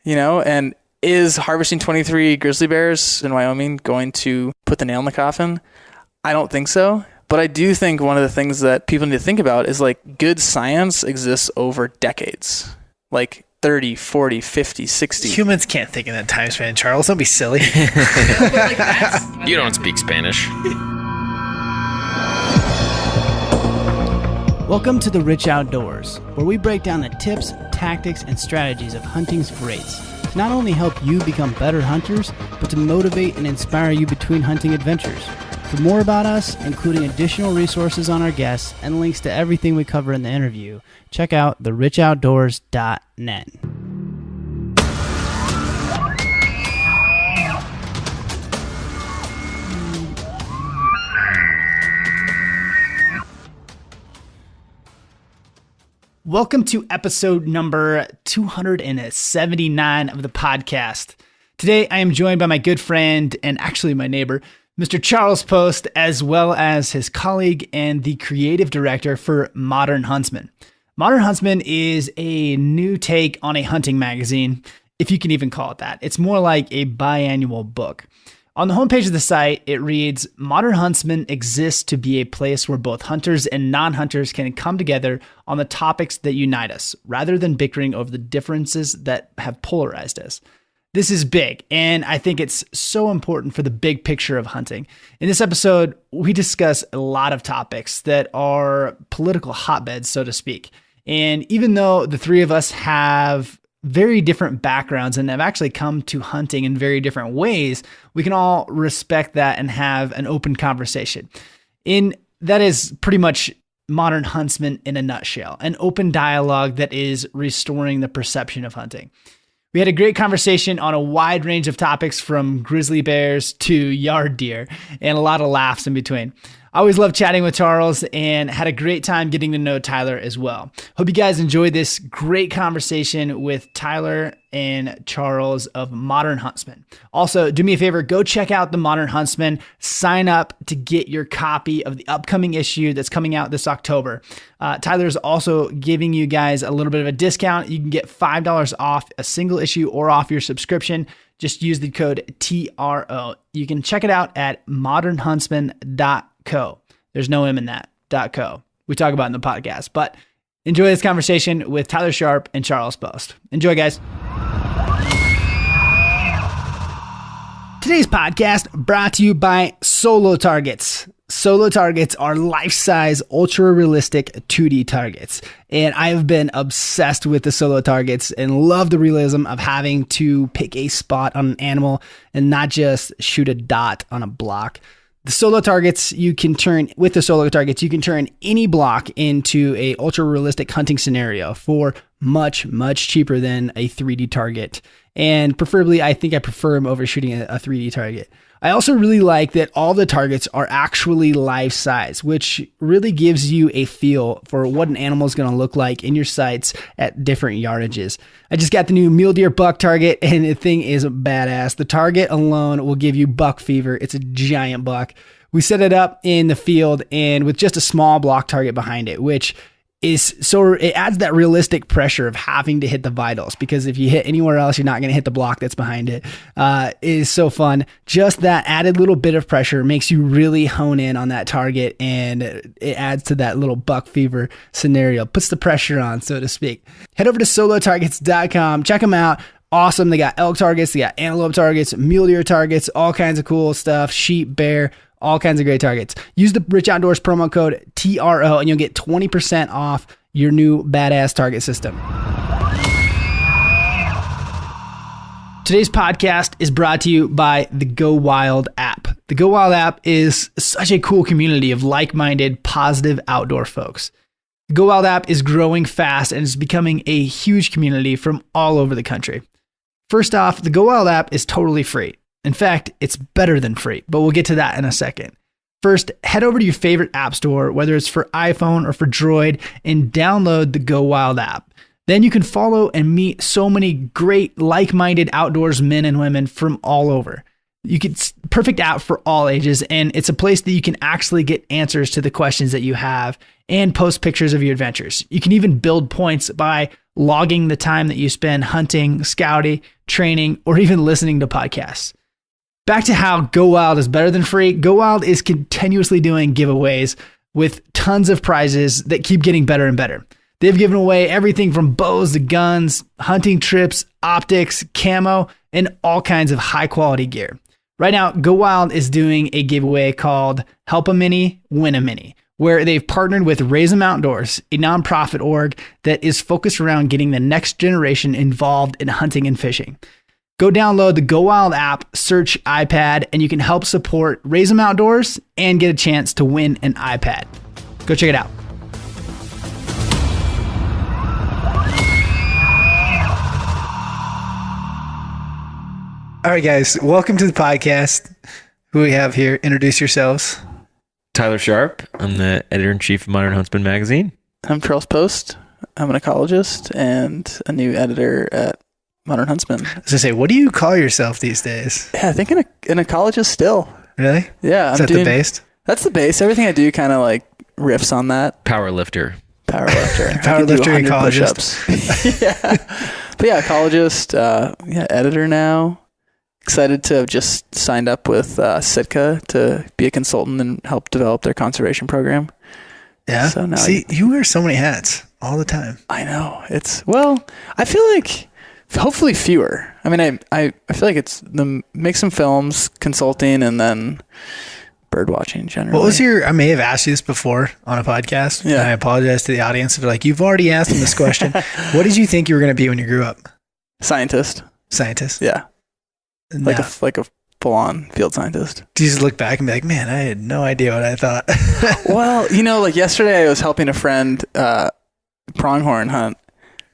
and is harvesting 23 grizzly bears in Wyoming going to put the nail in the coffin? I don't think so. But I do think one of the things that people need to think about is like good science exists over decades, like 30, 40, 50, 60. Humans can't think in that time span, Charles. Don't be silly. You don't speak Spanish. Welcome to The Rich Outdoors, where we break down the tips, tactics, and strategies of hunting's greats to not only help you become better hunters, but to motivate and inspire you between hunting adventures. For more about us, including additional resources on our guests and links to everything we cover in the interview, check out therichoutdoors.net. Welcome to episode number 279 of the podcast. Today, I am joined by my good friend and actually my neighbor, Mr. Charles Post, as well as his colleague and the creative director for Modern Huntsman. Modern Huntsman is a new take on a hunting magazine, if you can even call it that. It's more like a biannual book. On the homepage of the site, it reads, Modern Huntsman exists to be a place where both hunters and non-hunters can come together on the topics that unite us, rather than bickering over the differences that have polarized us. This is big, and I think it's so important for the big picture of hunting. In this episode, we discuss a lot of topics that are political hotbeds, so to speak. And even though the three of us have very different backgrounds and have actually come to hunting in very different ways, we can all respect that and have an open conversation. That is pretty much Modern Huntsman in a nutshell, an open dialogue that is restoring the perception of hunting. We had a great conversation on a wide range of topics from grizzly bears to yard deer and a lot of laughs in between. I always love chatting with Charles and had a great time getting to know Tyler as well. Hope you guys enjoyed this great conversation with Tyler and Charles of Modern Huntsman. Also, do me a favor, go check out the Modern Huntsman. Sign up to get your copy of the upcoming issue that's coming out this October. Tyler's also giving you guys a little bit of a discount. You can get $5 off a single issue or off your subscription. Just use the code TRO. You can check it out at modernhuntsman.co. There's no M in that, .co. We talk about it in the podcast, but enjoy this conversation with Tyler Sharp and Charles Post. Enjoy, guys. Today's podcast brought to you by Solo Targets. Solo Targets are life-size, ultra-realistic 2D targets. And I have been obsessed with the Solo Targets and love the realism of having to pick a spot on an animal and not just shoot a dot on a block. The Solo Targets, you can turn any block into a ultra-realistic hunting scenario for much, much cheaper than a 3D target. And preferably, I think I prefer them over shooting a 3D target. I also really like that all the targets are actually life size, which really gives you a feel for what an animal is going to look like in your sights at different yardages. I just got the new mule deer buck target, and the thing is badass. The target alone will give you buck fever. It's a giant buck. We set it up in the field and with just a small block target behind it, which is so it adds that realistic pressure of having to hit the vitals, because if you hit anywhere else, you're not going to hit the block that's behind it. It is so fun. Just that added little bit of pressure makes you really hone in on that target, and it adds to that little buck fever scenario, puts the pressure on, so to speak. Head over to solotargets.com. Check them out. Awesome. They got elk targets, they got antelope targets, mule deer targets, all kinds of cool stuff, sheep, bear, all kinds of great targets. Use the Rich Outdoors promo code TRO and you'll get 20% off your new badass target system. Today's podcast is brought to you by the Go Wild app. The Go Wild app is such a cool community of like-minded, positive outdoor folks. The Go Wild app is growing fast and is becoming a huge community from all over the country. First off, the Go Wild app is totally free. In fact, it's better than free, but we'll get to that in a second. First, head over to your favorite app store, whether it's for iPhone or for Droid, and download the Go Wild app. Then you can follow and meet so many great like-minded outdoors men and women from all over. It's perfect app for all ages, and it's a place that you can actually get answers to the questions that you have and post pictures of your adventures. You can even build points by logging the time that you spend hunting, scouting, training, or even listening to podcasts. Back to how Go Wild is better than free. Go Wild is continuously doing giveaways with tons of prizes that keep getting better and better. They've given away everything from bows to guns, hunting trips, optics, camo, and all kinds of high quality gear. Right now, Go Wild is doing a giveaway called Help a Mini, Win a Mini, where they've partnered with Raise 'em Outdoors, a nonprofit org that is focused around getting the next generation involved in hunting and fishing. Go download the Go Wild app, search iPad, and you can help support Raise 'em Outdoors and get a chance to win an iPad. Go check it out. All right, guys, welcome to the podcast. Who we have here? Introduce yourselves. Tyler Sharp. I'm the editor-in-chief of Modern Huntsman magazine. I'm Charles Post. I'm an ecologist and a new editor at Modern Huntsman. I was going to say, what do you call yourself these days? Yeah, I think an ecologist still. Really? Yeah. Is that the base? That's the base. Everything I do kind of like riffs on that. Power lifter. Powerlifter, ecologist. Yeah. But yeah, ecologist, editor now. Excited to have just signed up with Sitka to be a consultant and help develop their conservation program. Yeah. So now you wear so many hats all the time. I know. I feel like hopefully fewer. I mean, I feel like it's make some films, consulting, and then bird watching generally. What was I may have asked you this before on a podcast. Yeah. And I apologize to the audience. If you've already asked them this question. What did you think you were going to be when you grew up? Scientist. Yeah. Yeah. Like a full-on field scientist. Do you just look back and be like, man, I had no idea what I thought? Well, like yesterday I was helping a friend pronghorn hunt,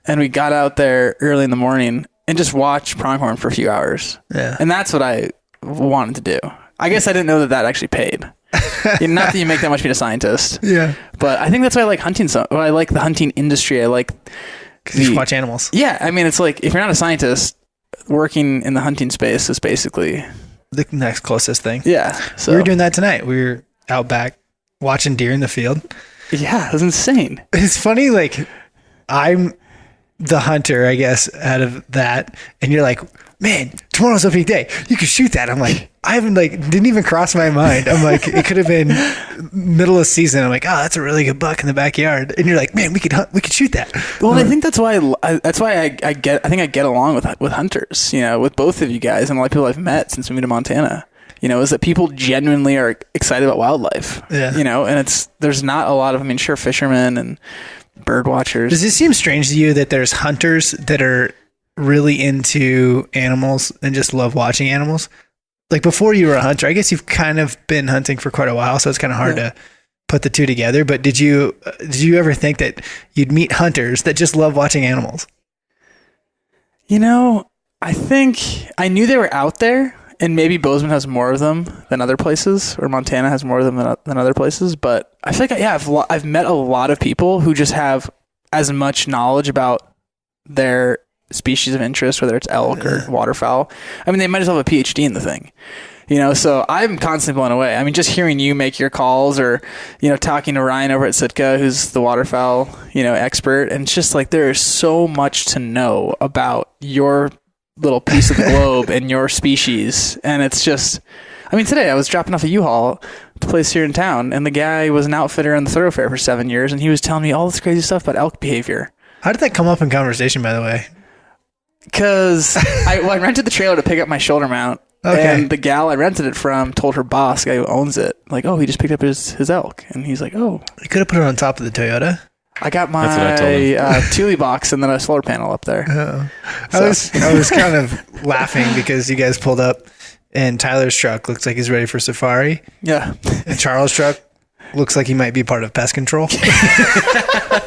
and we got out there early in the morning and just watched pronghorn for a few hours. Yeah. And that's what I wanted to do. I guess I didn't know that actually paid. Not that you make that much being a scientist. Yeah. But I think that's why I like hunting I like the hunting industry. I like... Because you watch animals. Yeah. I mean, it's like, if you're not a scientist... working in the hunting space is basically the next closest thing. Yeah. So we were doing that tonight. We were out back watching deer in the field. Yeah, it was insane. It's funny, like I'm the hunter, I guess, out of that, and you're like, man, tomorrow's a big day. You could shoot that. I'm like, I haven't didn't even cross my mind. I'm like, it could have been middle of season. I'm like, oh, that's a really good buck in the backyard. And you're like, man, we could shoot that. Well, I think that's why I get along with hunters, with both of you guys and a lot of people I've met since moving to Montana, is that people genuinely are excited about wildlife, and there's not a lot of, sure, fishermen and bird watchers. Does it seem strange to you that there's hunters that are really into animals and just love watching animals? Like before you were a hunter, I guess you've kind of been hunting for quite a while, so it's kind of hard to put the two together. But did you ever think that you'd meet hunters that just love watching animals? I think I knew they were out there, and maybe Bozeman has more of them than other places, or Montana has more of them than other places. But I feel like I've met a lot of people who just have as much knowledge about their species of interest, whether it's elk or waterfowl. They might as well have a PhD in the thing, so I'm constantly blown away. Just hearing you make your calls or, talking to Ryan over at Sitka, who's the waterfowl, expert. And it's just like, there is so much to know about your little piece of the globe and your species. And it's just, today I was dropping off a U-Haul at the place here in town, and the guy was an outfitter in the thoroughfare for 7 years. And he was telling me all this crazy stuff about elk behavior. How did that come up in conversation, by the way? Because I rented the trailer to pick up my shoulder mount, and the gal I rented it from told her boss, the guy who owns it, like, oh, he just picked up his elk, and he's like, oh, you could have put it on top of the Toyota. I got my Thule box and then a solar panel up there. I was kind of laughing because you guys pulled up, and Tyler's truck looks like he's ready for safari. Yeah, and Charles' truck looks like he might be part of pest control.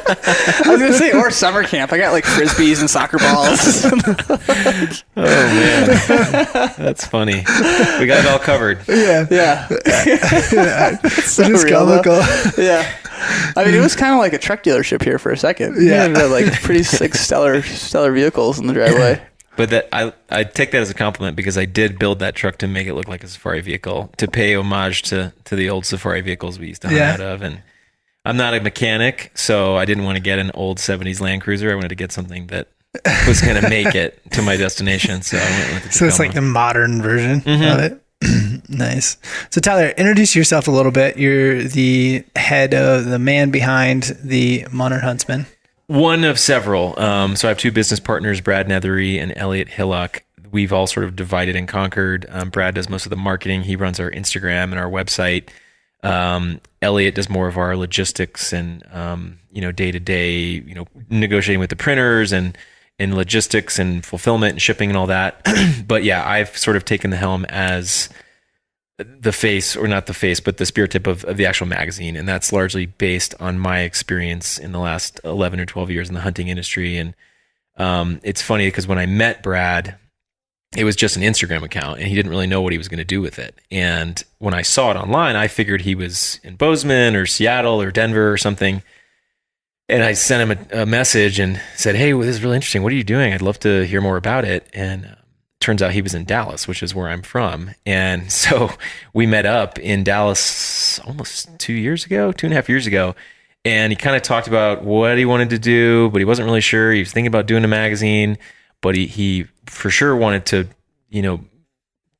I was going to say, or summer camp. I got like frisbees and soccer balls. Oh, man. That's funny. We got it all covered. Yeah. So just real, comical. Yeah. It was kind of like a truck dealership here for a second. Yeah. We had like pretty sick, stellar vehicles in the driveway. But that I take that as a compliment, because I did build that truck to make it look like a safari vehicle, to pay homage to the old safari vehicles we used to hunt out of. And I'm not a mechanic, so I didn't want to get an old 70s Land Cruiser. I wanted to get something that was going to make it to my destination. So I went with the So it's like the modern version of it. Nice. So Tyler, introduce yourself a little bit. You're the head of the man behind the Modern Huntsman. One of several. So I have two business partners, Brad Nethery and Elliot Hillock. We've all sort of divided and conquered. Brad does most of the marketing. He runs our Instagram and our website. Elliot does more of our logistics and, day to day, negotiating with the printers and logistics and fulfillment and shipping and all that. But yeah, I've sort of taken the helm as the face, or not the face, but the spirit tip of the actual magazine. And that's largely based on my experience in the last 11 or 12 years in the hunting industry. And it's funny because when I met Brad, it was just an Instagram account and he didn't really know what he was going to do with it. And when I saw it online, I figured he was in Bozeman or Seattle or Denver or something. And I sent him a message and said, hey, well, this is really interesting. What are you doing? I'd love to hear more about it. And turns out he was in Dallas, which is where I'm from. And so we met up in Dallas almost 2.5 years ago. And he kind of talked about what he wanted to do, but he wasn't really sure. He was thinking about doing a magazine, but he for sure wanted to,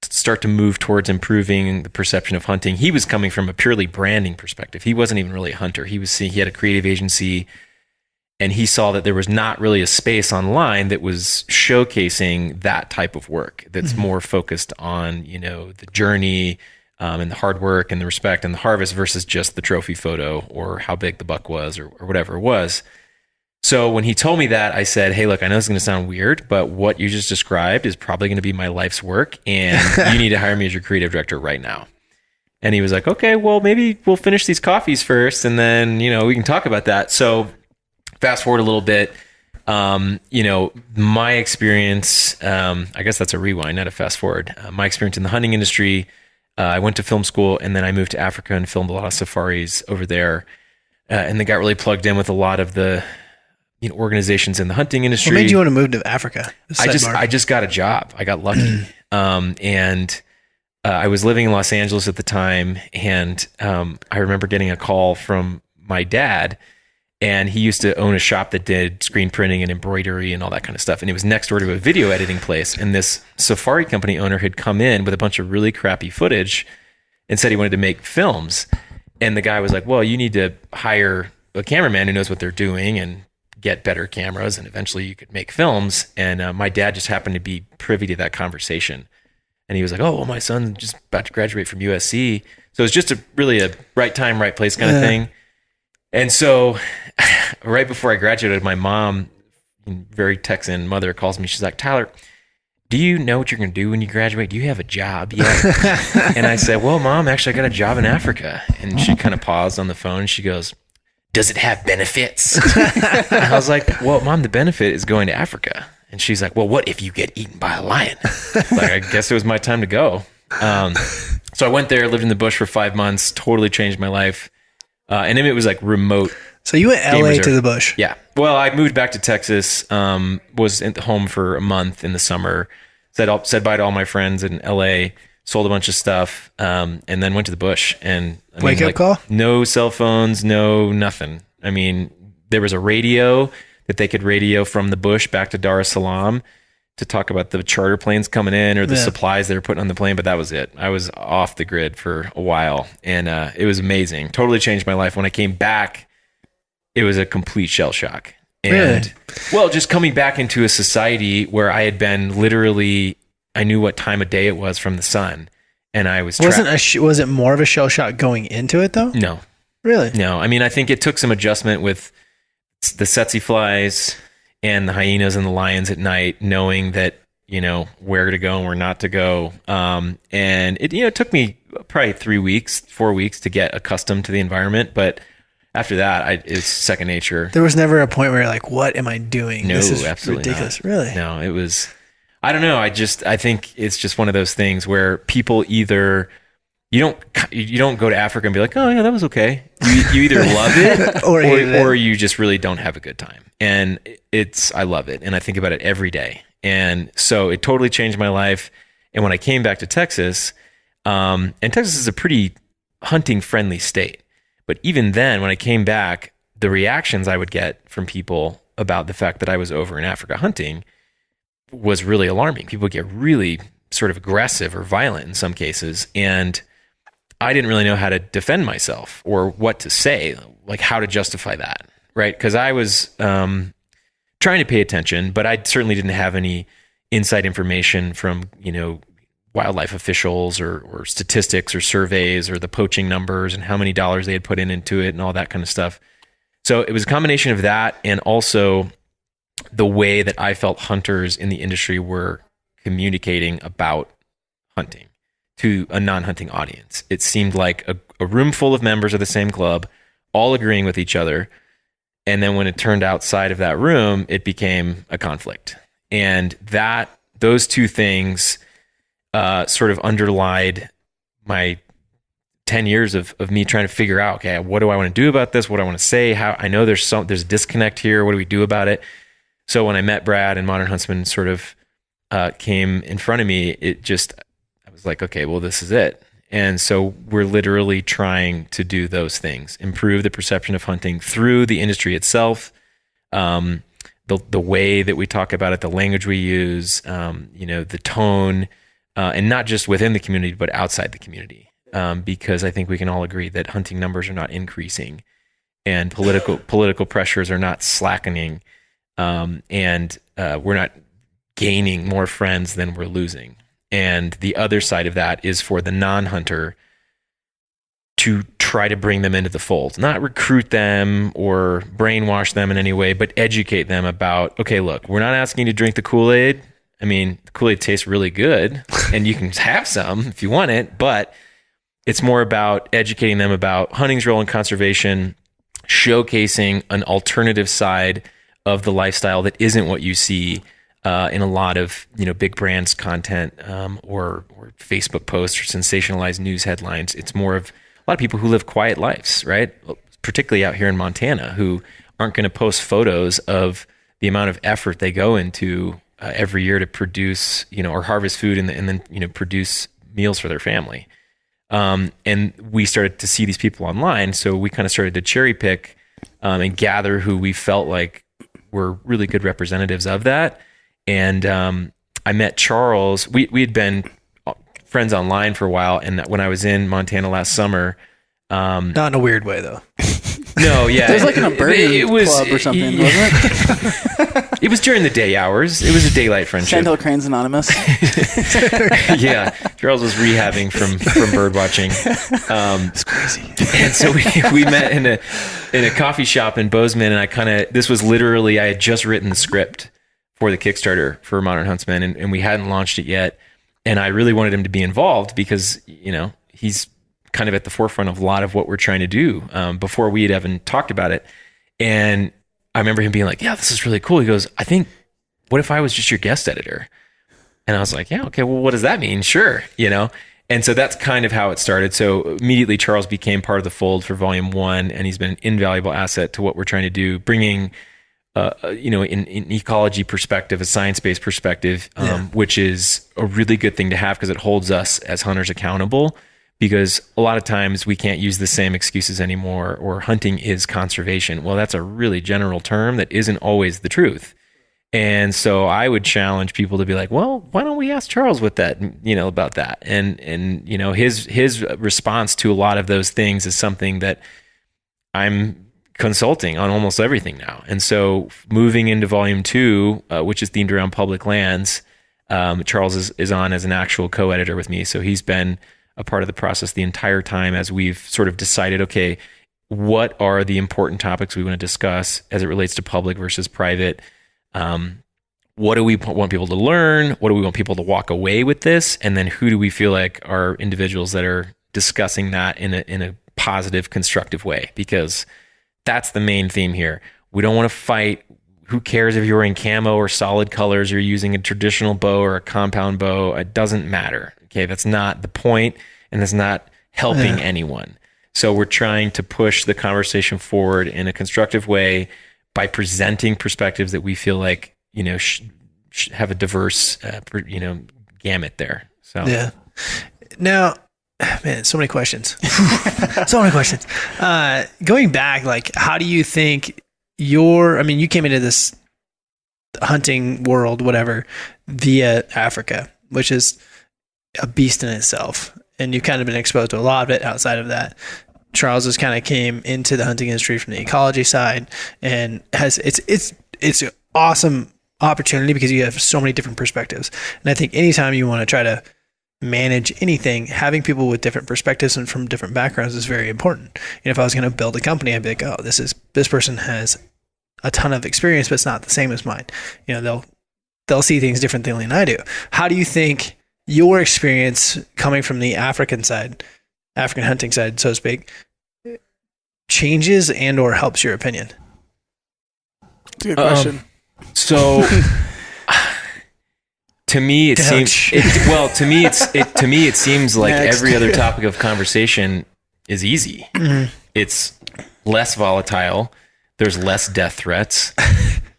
start to move towards improving the perception of hunting. He was coming from a purely branding perspective. He wasn't even really a hunter. He had a creative agency, and he saw that there was not really a space online that was showcasing that type of work that's more focused on, the journey and the hard work and the respect and the harvest versus just the trophy photo or how big the buck was or whatever it was. So when he told me that, I said, hey, look, I know this is going to sound weird, but what you just described is probably going to be my life's work, and you need to hire me as your creative director right now. And he was like, okay, well, maybe we'll finish these coffees first, and then, we can talk about that. So fast forward a little bit, my experience, I guess that's a rewind, not a fast forward. My experience in the hunting industry, I went to film school, and then I moved to Africa and filmed a lot of safaris over there, and then got really plugged in with a lot of the organizations in the hunting industry. What made you want to move to Africa? I just got a job. I got lucky. And I was living in Los Angeles at the time. And I remember getting a call from my dad, and he used to own a shop that did screen printing and embroidery and all that kind of stuff. And it was next door to a video editing place. And this safari company owner had come in with a bunch of really crappy footage and said he wanted to make films. And the guy was like, well, you need to hire a cameraman who knows what they're doing and get better cameras, and eventually you could make films. And my dad just happened to be privy to that conversation. And he was like, oh, well, my son's just about to graduate from USC. So it was just really a right time, right place kind of thing. And so right before I graduated, my mom, very Texan mother, calls me. She's like, Tyler, do you know what you're going to do when you graduate? Do you have a job yet? And I said, well, Mom, actually, I got a job in Africa. And she kind of paused on the phone. And she goes, does it have benefits? And I was like, well, Mom, the benefit is going to Africa. And she's like, well, what if you get eaten by a lion? Like, I guess it was my time to go. So I went there, lived in the bush for 5 months, totally changed my life. And then it was like remote. So you went LA to the bush? Yeah. Well, I moved back to Texas, was at home for a month in the summer, said bye to all my friends in LA, sold a bunch of stuff, and then went to the bush. And Wake up call? No cell phones, no nothing. I mean, there was a radio that they could radio from the bush back to Dar es Salaam to talk about the charter planes coming in or the supplies they were putting on the plane, but that was it. I was off the grid for a while, and it was amazing. Totally changed my life. When I came back, it was a complete shell shock. And well, just coming back into a society where I had been literally, I knew what time of day it was from the sun, and I was was it more of a shell shock going into it though? No. Really? No. I mean, I think it took some adjustment with the tsetse flies and the hyenas and the lions at night, knowing that, where to go and where not to go. And it took me probably 4 weeks to get accustomed to the environment, but after that, it's second nature. There was never a point where you're like, what am I doing? No, this is absolutely ridiculous. Not. Really? No, it was, I don't know. I think it's just one of those things where people either, you don't go to Africa and be like, oh yeah, that was okay. You either love it or you just really don't have a good time. And I love it. And I think about it every day. And so it totally changed my life. And when I came back to Texas, and Texas is a pretty hunting friendly state. But even then, when I came back, the reactions I would get from people about the fact that I was over in Africa hunting was really alarming. People get really sort of aggressive or violent in some cases. And I didn't really know how to defend myself or what to say, like how to justify that, right? Because I was trying to pay attention, but I certainly didn't have any inside information from, wildlife officials or statistics or surveys or the poaching numbers and how many dollars they had put into it and all that kind of stuff. So it was a combination of that and also the way that I felt hunters in the industry were communicating about hunting to a non-hunting audience. It seemed like a room full of members of the same club, all agreeing with each other. And then when it turned outside of that room, it became a conflict. And those two things sort of underlied my 10 years of me trying to figure out, okay, what do I want to do about this? What do I want to say? How I know there's a disconnect here. What do we do about it? So when I met Brad and Modern Huntsman sort of came in front of me, I was like, okay, well, this is it. And so we're literally trying to do those things, improve the perception of hunting through the industry itself, the way that we talk about it, the language we use, the tone, and not just within the community, but outside the community. Because I think we can all agree that hunting numbers are not increasing and political pressures are not slackening. And we're not gaining more friends than we're losing. And the other side of that is for the non-hunter to try to bring them into the fold, not recruit them or brainwash them in any way, but educate them about, okay, look, we're not asking you to drink the Kool-Aid. I mean, the Kool-Aid tastes really good and you can have some if you want it, but it's more about educating them about hunting's role in conservation, showcasing an alternative side of the lifestyle that isn't what you see in a lot of big brands content or Facebook posts or sensationalized news headlines. It's more of a lot of people who live quiet lives, right? Particularly out here in Montana, who aren't going to post photos of the amount of effort they go into every year to produce, or harvest food and then produce meals for their family. And we started to see these people online, so we kind of started to cherry pick and gather who we felt like were really good representatives of that. And I met Charles. We had been friends online for a while, and when I was in Montana last summer, not in a weird way though. No, yeah, there's like a birding club or something, wasn't it? It was during the day hours. It was a daylight friendship. Sandhill Cranes Anonymous. Yeah, Charles was rehabbing from bird watching. It's crazy. And so we met in a coffee shop in Bozeman, and this was literally, I had just written the script for the Kickstarter for Modern Huntsman, and we hadn't launched it yet. And I really wanted him to be involved because, he's kind of at the forefront of a lot of what we're trying to do before we had even talked about it. And I remember him being like, yeah, this is really cool. He goes, what if I was just your guest editor? And I was like, yeah, okay, well, what does that mean? Sure. And so that's kind of how it started. So immediately Charles became part of the fold for volume 1, and he's been an invaluable asset to what we're trying to do, bringing an ecology perspective, a science-based perspective, which is a really good thing to have because it holds us as hunters accountable, because a lot of times we can't use the same excuses anymore, or hunting is conservation. Well, that's a really general term that isn't always the truth. And so I would challenge people to be like, well, why don't we ask Charles about that? And his response to a lot of those things is something that I'm consulting on almost everything now. And so moving into volume 2, which is themed around public lands, Charles is on as an actual co-editor with me. So he's been a part of the process the entire time as we've sort of decided, okay, what are the important topics we want to discuss as it relates to public versus private? What do we want people to learn? What do we want people to walk away with this? And then who do we feel like are individuals that are discussing that in a positive, constructive way? Because that's the main theme here. We don't want to fight. Who cares if you're wearing camo or solid colors, or using a traditional bow or a compound bow? It doesn't matter. Okay, that's not the point, and that's not helping anyone. So we're trying to push the conversation forward in a constructive way by presenting perspectives that we feel like have a diverse gamut there. So yeah. Now, man, so many questions. So many questions. Going back, like, how do you think you came into this hunting world, whatever, via Africa, which is a beast in itself. And you've kind of been exposed to a lot of it outside of that. Charles just kind of came into the hunting industry from the ecology side and it's an awesome opportunity because you have so many different perspectives. And I think anytime you want to try to manage anything, having people with different perspectives and from different backgrounds is very important. And if I was going to build a company, I'd be like, oh, this person has a ton of experience, but it's not the same as mine. They'll see things differently than I do. How do you think your experience coming from the African hunting side, so to speak, changes and or helps your opinion? That's a good question. So to me, it seems like every other topic of conversation is easy. Mm-hmm. It's less volatile. There's less death threats.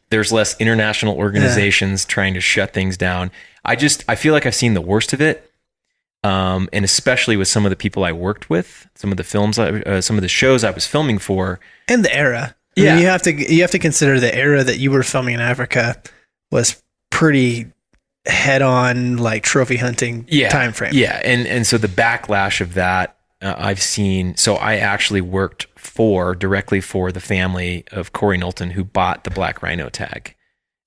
There's less international organizations trying to shut things down. I feel like I've seen the worst of it. And especially with some of the people I worked with, some of the some of the shows I was filming for. And the era. Yeah. I mean, you have to consider the era that you were filming in Africa was pretty head on, like trophy hunting time frame. Yeah. And so the backlash of that, I've seen. So I actually worked directly for the family of Corey Knowlton, who bought the black rhino tag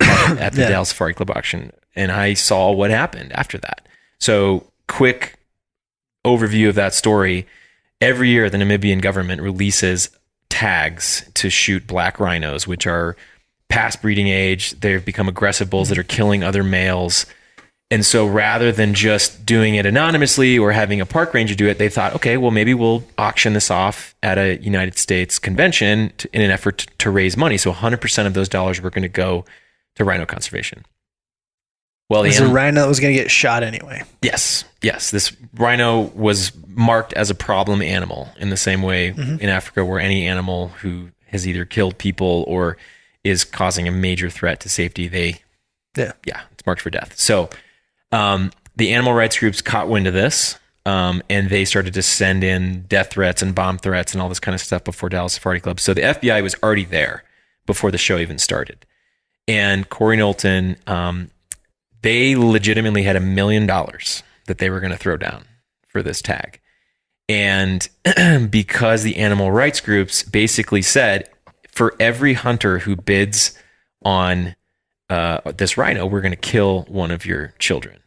at the Dallas Safari Club auction. And I saw what happened after that. So quick overview of that story. Every year, the Namibian government releases tags to shoot black rhinos, which are past breeding age. They've become aggressive bulls that are killing other males. And so rather than just doing it anonymously or having a park ranger do it, they thought, okay, well, maybe we'll auction this off at a United States convention in an effort to raise money. So 100% of those dollars were going to go to rhino conservation. Well, the rhino was going to get shot anyway. Yes. This rhino was marked as a problem animal in the same way in Africa, where any animal who has either killed people or is causing a major threat to safety, it's marked for death. So the animal rights groups caught wind of this, and they started to send in death threats and bomb threats and all this kind of stuff before Dallas Safari Club. So the FBI was already there before the show even started. And Corey Knowlton, they legitimately had $1 million that they were going to throw down for this tag. And because the animal rights groups basically said, for every hunter who bids on this rhino, we're going to kill one of your children.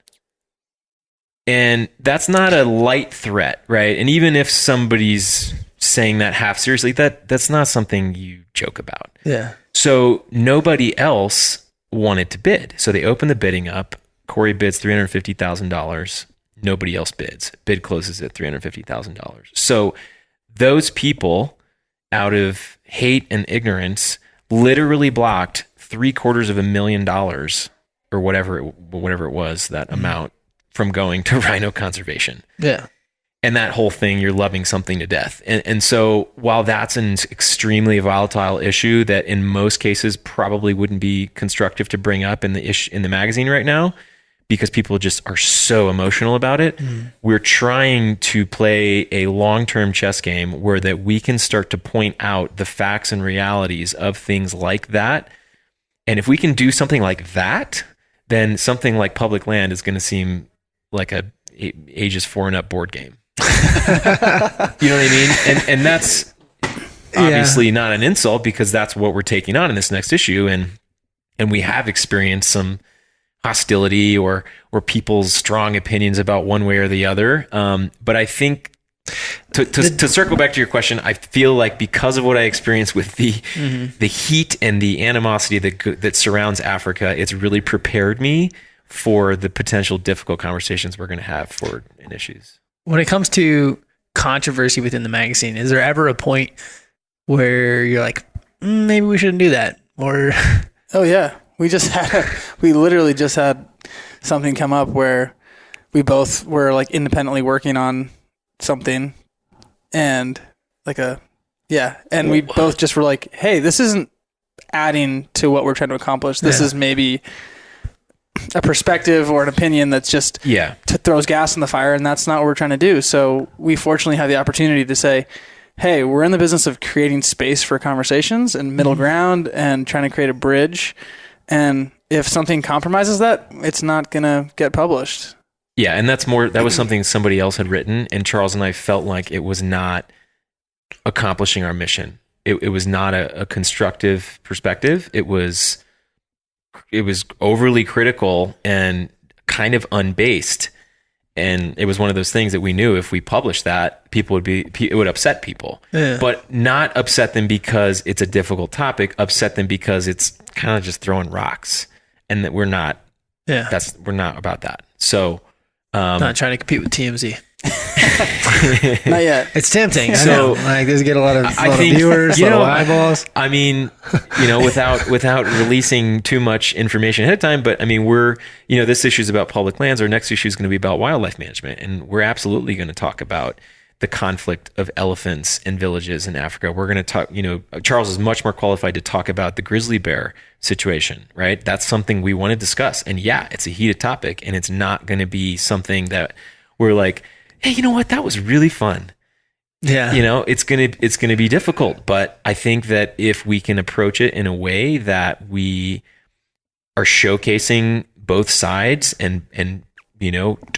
And that's not a light threat, right? And even if somebody's saying that half seriously, that's not something you joke about. Yeah. So nobody else wanted to bid. So they opened the bidding up. Corey bids $350,000. Nobody else bids. Bid closes at $350,000. So those people, out of hate and ignorance, literally blocked $750,000 or whatever it was, that amount, from going to rhino conservation. Yeah. And that whole thing, you're loving something to death. And so while that's an extremely volatile issue that in most cases probably wouldn't be constructive to bring up in the magazine right now, because people just are so emotional about it, we're trying to play a long-term chess game where that we can start to point out the facts and realities of things like that. And if we can do something like that, then something like public land is going to seem like a ages 4 and up board game. You know what I mean? And that's obviously not an insult, because that's what we're taking on in this next issue. And we have experienced some hostility or people's strong opinions about one way or the other. But I think to circle back to your question, I feel like because of what I experienced with the heat and the animosity that surrounds Africa, it's really prepared me for the potential difficult conversations we're going to have forward in issues. When it comes to controversy within the magazine, is there ever a point where you're like, maybe we shouldn't do that? Or oh yeah, we literally just had something come up where we both were like independently working on something, and we both just were like, hey, this isn't adding to what we're trying to accomplish. This is maybe a perspective or an opinion that's just throws gas in the fire, and that's not what we're trying to do. So we fortunately have the opportunity to say, hey, we're in the business of creating space for conversations and middle ground and trying to create a bridge. And if something compromises that, it's not going to get published. Yeah, and that was something somebody else had written, and Charles and I felt like it was not accomplishing our mission. It was not a constructive perspective. It was overly critical and kind of unbased. And it was one of those things that we knew if we published that, it would upset people, but not upset them because it's a difficult topic, upset them because it's kind of just throwing rocks, and that we're not about that. So, not trying to compete with TMZ. Not yet. It's tempting. So like, does get a lot of viewers, a lot of eyeballs. I mean, without releasing too much information ahead of time, but I mean, this issue is about public lands. Our next issue is going to be about wildlife management, and we're absolutely going to talk about the conflict of elephants in villages in Africa. We're going to talk. Charles is much more qualified to talk about the grizzly bear situation, right? That's something we want to discuss, and yeah, it's a heated topic, and it's not going to be something that we're like, hey, you know what? That was really fun. Yeah. It's gonna be difficult, but I think that if we can approach it in a way that we are showcasing both sides and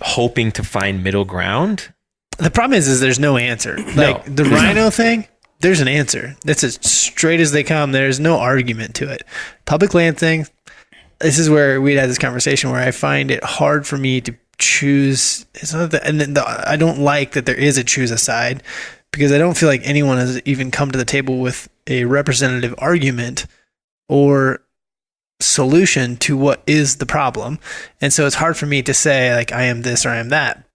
hoping to find middle ground. The problem is there's no answer. The rhino thing, there's an answer. That's as straight as they come. There's no argument to it. Public land thing, this is where we'd had this conversation where I find it hard for me to choose. I don't like that there is a choose a side, because I don't feel like anyone has even come to the table with a representative argument or solution to what is the problem. And so it's hard for me to say like I am this or I am that. At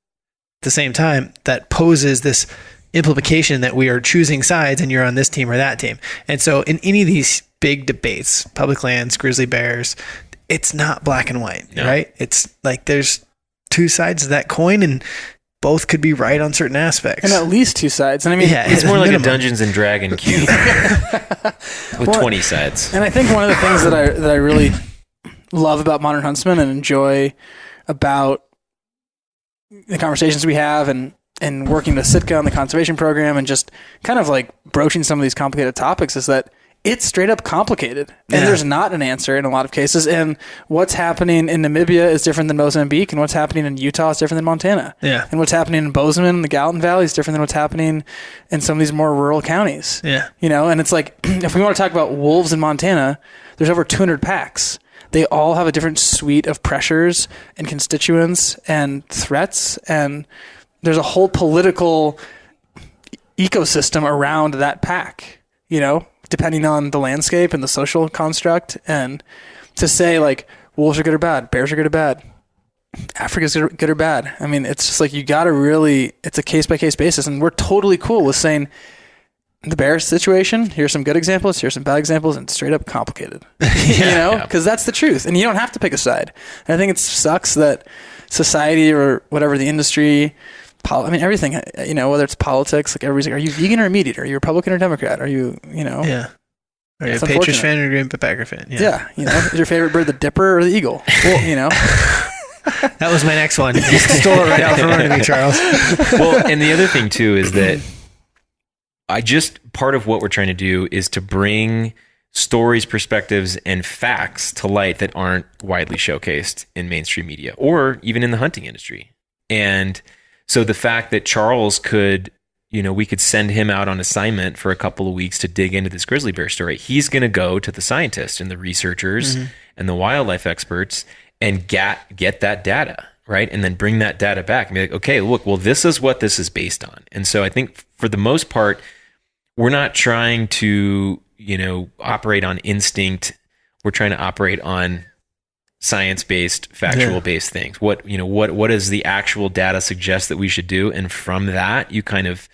the same time, that poses this implication that we are choosing sides and you're on this team or that team. And so in any of these big debates, public lands, grizzly bears, it's not black and white, right? It's like there's two sides of that coin, and both could be right on certain aspects. And at least two sides. And I mean, it's more like a Dungeons and Dragon cube with 20 sides. And I think one of the things that I really love about Modern Huntsman and enjoy about the conversations we have and working with Sitka on the conservation program and just kind of like broaching some of these complicated topics is that it's straight up complicated, and there's not an answer in a lot of cases. And what's happening in Namibia is different than Mozambique, and what's happening in Utah is different than Montana. Yeah. And what's happening in Bozeman and the Gallatin Valley is different than what's happening in some of these more rural counties. Yeah. And it's like, if we want to talk about wolves in Montana, there's over 200 packs. They all have a different suite of pressures and constituents and threats, and there's a whole political ecosystem around that pack, depending on the landscape and the social construct. And to say like wolves are good or bad, bears are good or bad, Africa's good or bad. I mean, it's just like, you got to really, it's a case by case basis. And we're totally cool with saying the bear situation, here's some good examples, here's some bad examples, and straight up complicated, because that's the truth. And you don't have to pick a side. And I think it sucks that society or whatever, the industry, everything, whether it's politics, like everybody's like, are you vegan or meat eater? Are you Republican or Democrat? Are you, Are you a Patriots fan or a Green Bay Packer fan? Yeah. Is your favorite bird the Dipper or the Eagle? Well, That was my next one. You stole it right out from under me, Charles. Well, and the other thing too is that part of what we're trying to do is to bring stories, perspectives, and facts to light that aren't widely showcased in mainstream media or even in the hunting industry. And so the fact that Charles could, we could send him out on assignment for a couple of weeks to dig into this grizzly bear story. He's going to go to the scientists and the researchers and the wildlife experts and get that data, right? And then bring that data back and be like, okay, look, well, this is what this is based on. And so I think for the most part, we're not trying to, operate on instinct. We're trying to operate on science-based, factual-based things. What does the actual data suggest that we should do? And from that, you kind of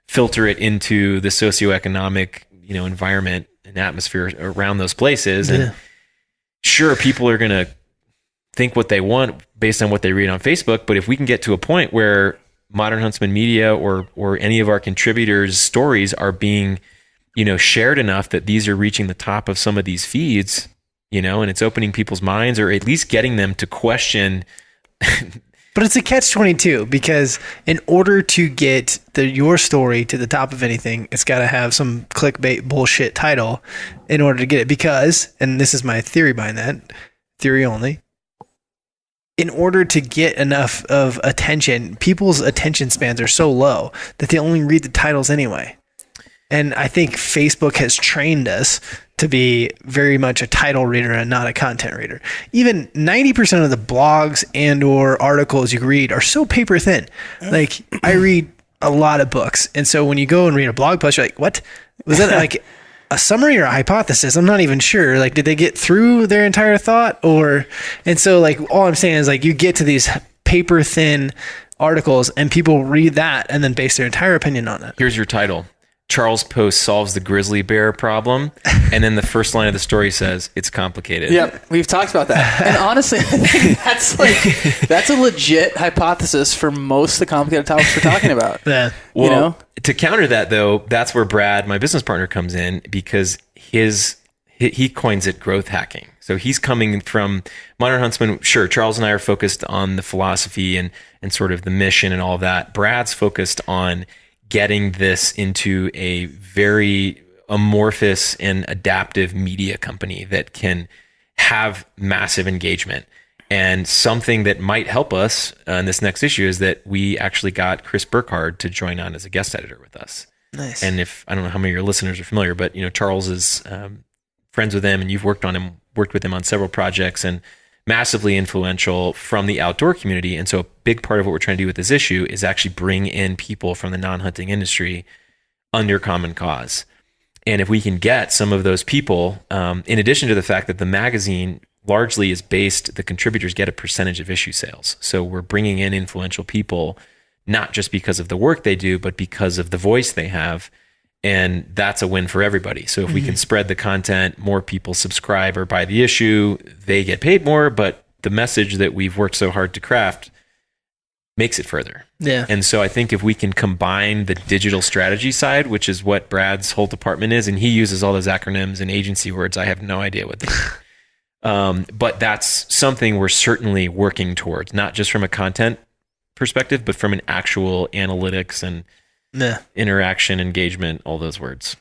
filter it into the socioeconomic, environment and atmosphere around those places. And sure, people are going to think what they want based on what they read on Facebook. But if we can get to a point where Modern Huntsman Media or any of our contributors' stories are being, shared enough that these are reaching the top of some of these feeds, and it's opening people's minds, or at least getting them to question. But But it's a catch-22 because in order to get your story to the top of anything, it's got to have some clickbait bullshit title in order to get it. Because, and this is my theory behind that, theory only, in order to get enough of attention, people's attention spans are so low that they only read the titles anyway. And I think Facebook has trained us to be very much a title reader and not a content reader. Even 90% of the blogs and or articles you read are so paper thin. Like, I read a lot of books. And so when you go and read a blog post, you're like, what? Was that like a summary or a hypothesis? I'm not even sure. Like, did they get through their entire thought? And so like, all I'm saying is like, you get to these paper thin articles and people read that and then base their entire opinion on it. Here's your title. Charles Post solves the grizzly bear problem. And then the first line of the story says, it's complicated. Yep. We've talked about that. And honestly, I think that's a legit hypothesis for most of the complicated topics we're talking about. Yeah. Well, to counter that though, that's where Brad, my business partner, comes in because he coins it growth hacking. So he's coming from Modern Huntsman. Sure, Charles and I are focused on the philosophy and sort of the mission and all of that. Brad's focused on getting this into a very amorphous and adaptive media company that can have massive engagement. And something that might help us in this next issue is that we actually got Chris Burkhardt to join on as a guest editor with us. Nice. And I don't know how many of your listeners are familiar, but Charles is friends with him, and you've worked with him on several projects, and massively influential from the outdoor community. And so a big part of what we're trying to do with this issue is actually bring in people from the non-hunting industry under common cause. And if we can get some of those people, in addition to the fact that the magazine largely is based, the contributors get a percentage of issue sales. So we're bringing in influential people, not just because of the work they do, but because of the voice they have. And that's a win for everybody. So if we can spread the content, more people subscribe or buy the issue, they get paid more, but the message that we've worked so hard to craft makes it further. Yeah. And so I think if we can combine the digital strategy side, which is what Brad's whole department is, and he uses all those acronyms and agency words, I have no idea what they are. But that's something we're certainly working towards, not just from a content perspective, but from an actual analytics and interaction, engagement, all those words.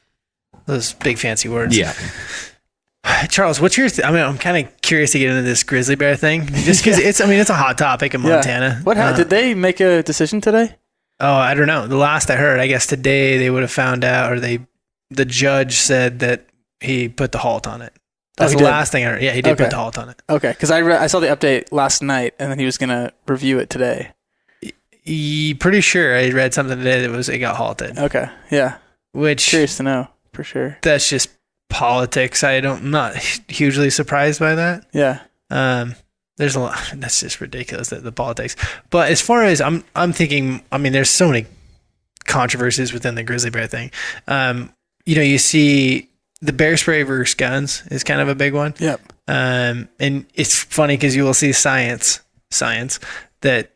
Those big fancy words. Yeah. Charles, what's your? I'm kind of curious to get into this grizzly bear thing, just because it's a hot topic in Montana. What did they make a decision today? Oh, I don't know. The last I heard, I guess today they would have found out, or the judge said that he put the halt on it. That's the last thing I heard. Yeah, he did put the halt on it. Okay, because I saw the update last night, and then he was gonna review it today. Pretty sure I read something today that it got halted. Okay, yeah. Which curious to know for sure. That's just politics. I'm not hugely surprised by that. Yeah. There's a lot. That's just ridiculous, the politics. But as far as I'm thinking, there's so many controversies within the grizzly bear thing. You see the bear spray versus guns is kind of a big one. Yep. And it's funny because you will see science that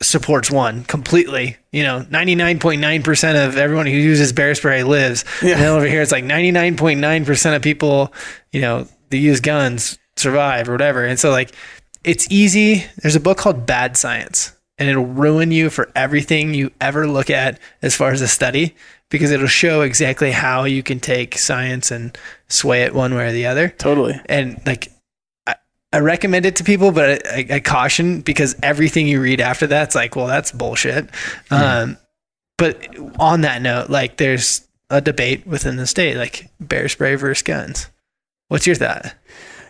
supports one completely. 99.9% of everyone who uses bear spray lives. Yeah. And then over here, it's like 99.9% of people, that use guns survive or whatever. And so like, it's easy. There's a book called Bad Science, and it'll ruin you for everything you ever look at as far as a study, because it'll show exactly how you can take science and sway it one way or the other. Totally. And like, I recommend it to people, but I caution, because everything you read after that's like, well, that's bullshit. But on that note, like, there's a debate within the state, like bear spray versus guns. What's your thought?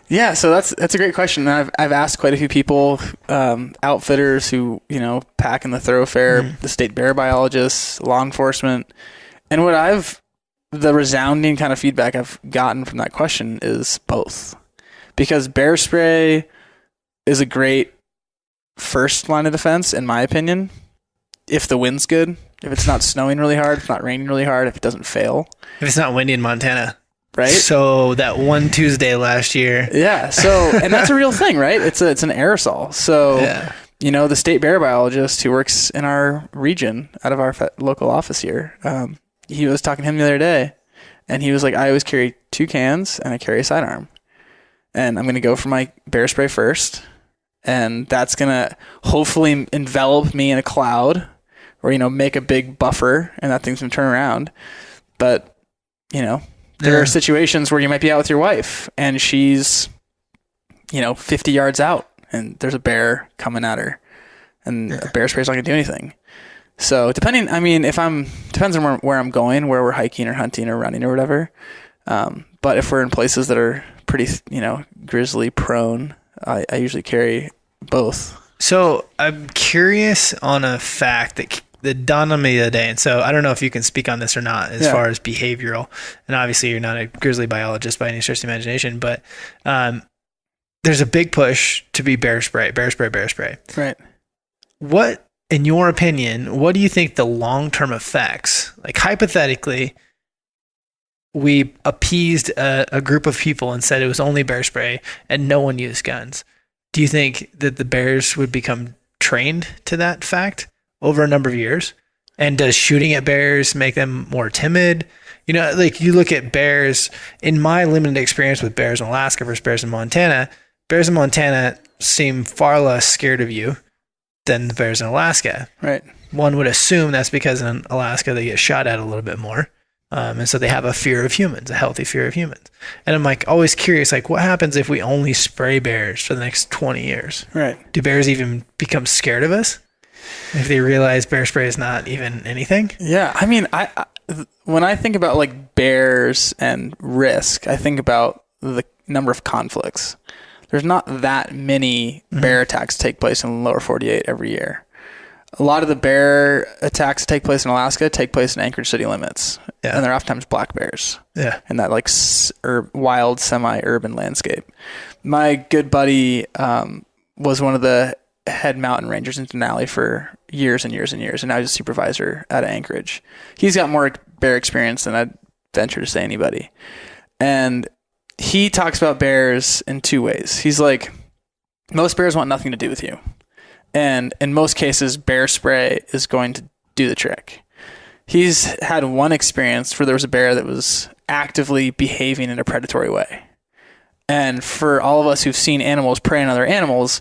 Yeah, so that's a great question. I've asked quite a few people, outfitters who pack in the thoroughfare, the state bear biologists, law enforcement, and the resounding kind of feedback I've gotten from that question is both. Because bear spray is a great first line of defense, in my opinion, if the wind's good, if it's not snowing really hard, if it's not raining really hard, if it doesn't fail. If it's not windy in Montana. Right? So that one Tuesday last year. Yeah. So, and that's a real thing, right? It's an aerosol. So, the state bear biologist who works in our region out of our local office here, he was talking to him the other day, and he was like, I always carry 2 cans and I carry a sidearm. And I'm going to go for my bear spray first. and that's going to hopefully envelop me in a cloud or, make a big buffer, and that thing's going to turn around. But, there are situations where you might be out with your wife and she's, 50 yards out and there's a bear coming at her, and a bear spray's not going to do anything. So depends on where I'm going, where we're hiking or hunting or running or whatever. But if we're in places that are pretty, grizzly prone, I usually carry both. So I'm curious on a fact that dawned on me the other day. And so I don't know if you can speak on this or not as far as behavioral. And obviously you're not a grizzly biologist by any stretch of the imagination, but there's a big push to be bear spray. Right. What, in your opinion, what do you think the long-term effects, like hypothetically, we appeased a group of people and said it was only bear spray and no one used guns. Do you think that the bears would become trained to that fact over a number of years? And does shooting at bears make them more timid? Like you look at bears, in my limited experience with bears in Alaska versus bears in Montana seem far less scared of you than the bears in Alaska. Right. One would assume that's because in Alaska they get shot at a little bit more. And so they have a fear of humans, a healthy fear of humans. And I'm always curious, what happens if we only spray bears for the next 20 years? Right. Do bears even become scared of us if they realize bear spray is not even anything? Yeah. I when I think about bears and risk, I think about the number of conflicts. There's not that many bear attacks take place in the lower 48 every year. A lot of the bear attacks that take place in Alaska take place in Anchorage city limits. Yeah. And they're oftentimes black bears. Yeah. In that wild, semi-urban landscape. My good buddy was one of the head mountain rangers in Denali for years and years and years. And now he's a supervisor at Anchorage. He's got more bear experience than I'd venture to say anybody. And he talks about bears in two ways. He's like, most bears want nothing to do with you. And in most cases, bear spray is going to do the trick. He's had one experience where there was a bear that was actively behaving in a predatory way. And for all of us who've seen animals prey on other animals,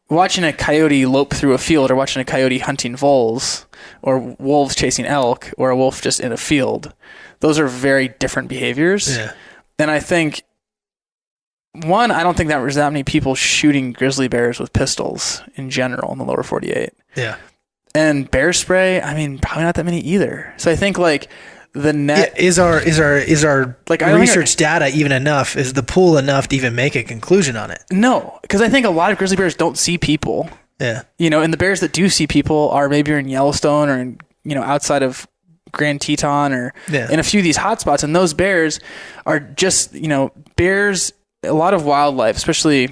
watching a coyote lope through a field or watching a coyote hunting voles or wolves chasing elk or a wolf just in a field, those are very different behaviors. Yeah. And I think, one, I don't think that there's that many people shooting grizzly bears with pistols in general in the lower 48. Yeah. And bear spray, probably not that many either. So I think the net is our research data even enough? Is the pool enough to even make a conclusion on it? No, because I think a lot of grizzly bears don't see people. Yeah. And the bears that do see people are maybe in Yellowstone or in, outside of Grand Teton or in a few of these hotspots. And those bears are just, bears. A lot of wildlife, especially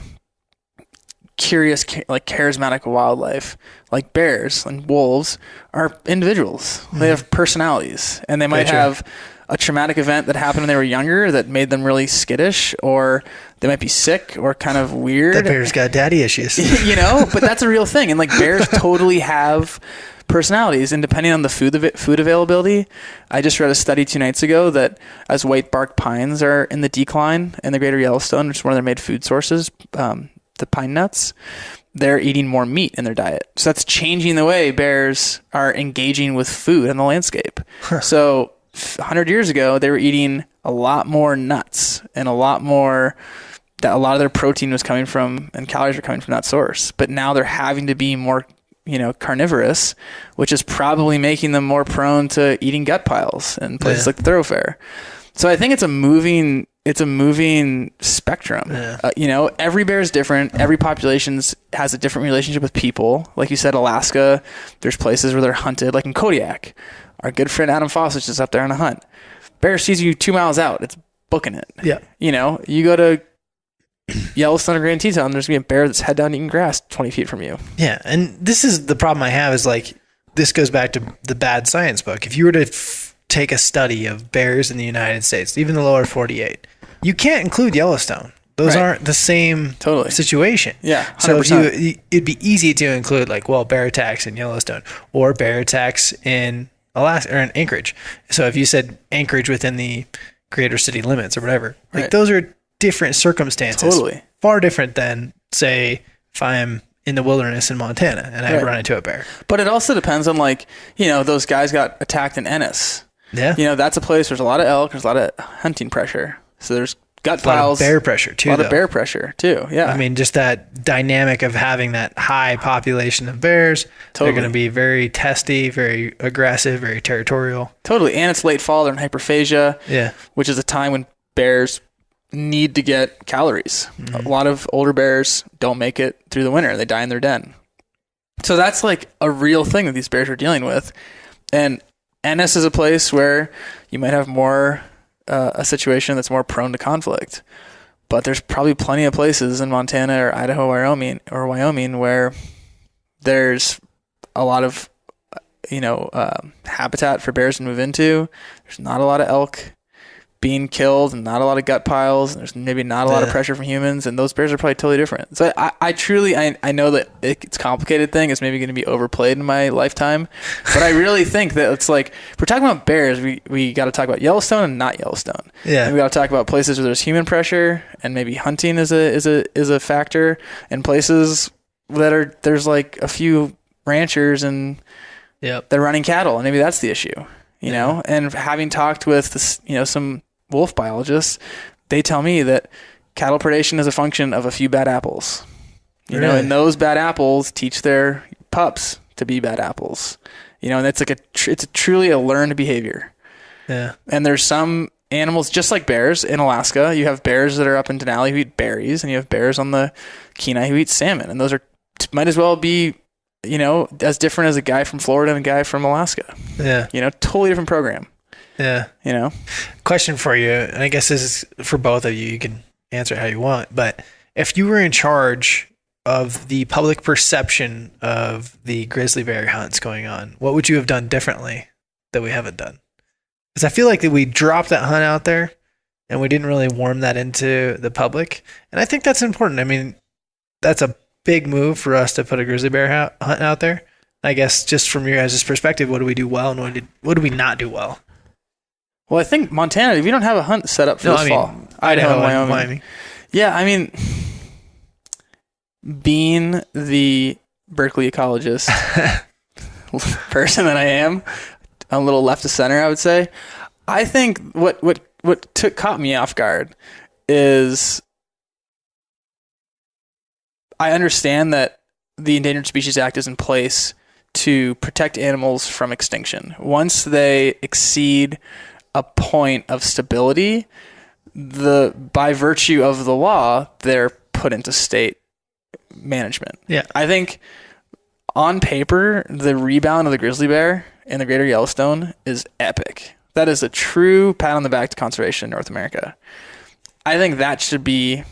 curious, charismatic wildlife, like bears and wolves, are individuals. Mm-hmm. They have personalities, and they might have a traumatic event that happened when they were younger that made them really skittish, or they might be sick or kind of weird. That bear's got daddy issues. But that's a real thing. And bears totally have personalities, and depending on the food availability, I just read a study 2 nights ago that as white bark pines are in the decline in the greater Yellowstone, which is one of their main food sources, the pine nuts, they're eating more meat in their diet. So that's changing the way bears are engaging with food in the landscape. Huh. So 100 years ago, they were eating a lot more nuts and a lot of their protein was coming from and calories were coming from that source. But now they're having to be more carnivorous, which is probably making them more prone to eating gut piles in places like the thoroughfare. So I think it's a moving spectrum. Yeah. Every bear is different. Every population has a different relationship with people. Like you said, Alaska, there's places where they're hunted, like in Kodiak. Our good friend Adam Fossich is up there on a hunt. Bear sees you 2 miles out. It's booking it. Yeah. You go to Yellowstone or Grand Teton, there's going to be a bear that's head down eating grass 20 feet from you. Yeah, and this is the problem I have is this goes back to the bad science book. If you were to take a study of bears in the United States, even the lower 48, you can't include Yellowstone. Those aren't the same situation. Yeah, 100%. So it'd be easy to include bear attacks in Yellowstone or bear attacks in Alaska or in Anchorage. So if you said Anchorage within the greater city limits or whatever, those are different circumstances. Totally. Far different than, say, if I am in the wilderness in Montana and I run into a bear. But it also depends on, like, those guys got attacked in Ennis. Yeah. That's a place, there's a lot of elk, there's a lot of hunting pressure. So there's gut A lot piles. of bear pressure too. A lot of bear pressure too, yeah. I mean, just that dynamic of having that high population of bears. Totally. They're going to be very testy, very aggressive, very territorial. Totally. And it's late fall, they're in hyperphagia, Yeah. which is a time when bears need to get calories. A lot of older bears don't make it through the winter. They die in their den. So that's like a real thing that these bears are dealing with. And Ennis is a place where you might have more a situation that's more prone to conflict. But there's probably plenty of places in Montana or Idaho, Wyoming where there's a lot of habitat for bears to move into. There's not a lot of elk being killed and not a lot of gut piles. And there's maybe not a lot of pressure from humans, and those bears are probably totally different. So I truly know that it's a complicated thing. It's maybe going to be overplayed in my lifetime, but I really think that it's like, if we're talking about bears, we got to talk about Yellowstone and not Yellowstone. Yeah. And we got to talk about places where there's human pressure, and maybe hunting is a factor, and places that there's like a few ranchers and they're running cattle, and maybe that's the issue, you know. And having talked with some wolf biologists, they tell me that cattle predation is a function of a few bad apples, and those bad apples teach their pups to be bad apples, and it's like it's truly a learned behavior. Yeah. And there's some animals, just like bears in Alaska, you have bears that are up in Denali who eat berries, and you have bears on the Kenai who eat salmon, and those might as well be as different as a guy from Florida and a guy from Alaska. Yeah. Totally different program. Yeah. Question for you, and I guess this is for both of you. You can answer it how you want, but if you were in charge of the public perception of the grizzly bear hunts going on, what would you have done differently that we haven't done? Because I feel like that we dropped that hunt out there and we didn't really warm that into the public. And I think that's important. I mean, that's a big move for us to put a grizzly bear hunt out there. I guess just from your guys' perspective, what do we do well and what do we not do well? Well, I think Montana, if you don't have a hunt set up for this fall, Idaho and Wyoming. Yeah, I mean, being the Berkeley ecologist person that I am, a little left of center, I would say. I think what caught me off guard is I understand that the Endangered Species Act is in place to protect animals from extinction. Once they exceed a point of stability, by virtue of the law, they're put into state management. Yeah. I think on paper, the rebound of the grizzly bear in the greater Yellowstone is epic. That is a true pat on the back to conservation in North America. I think that should be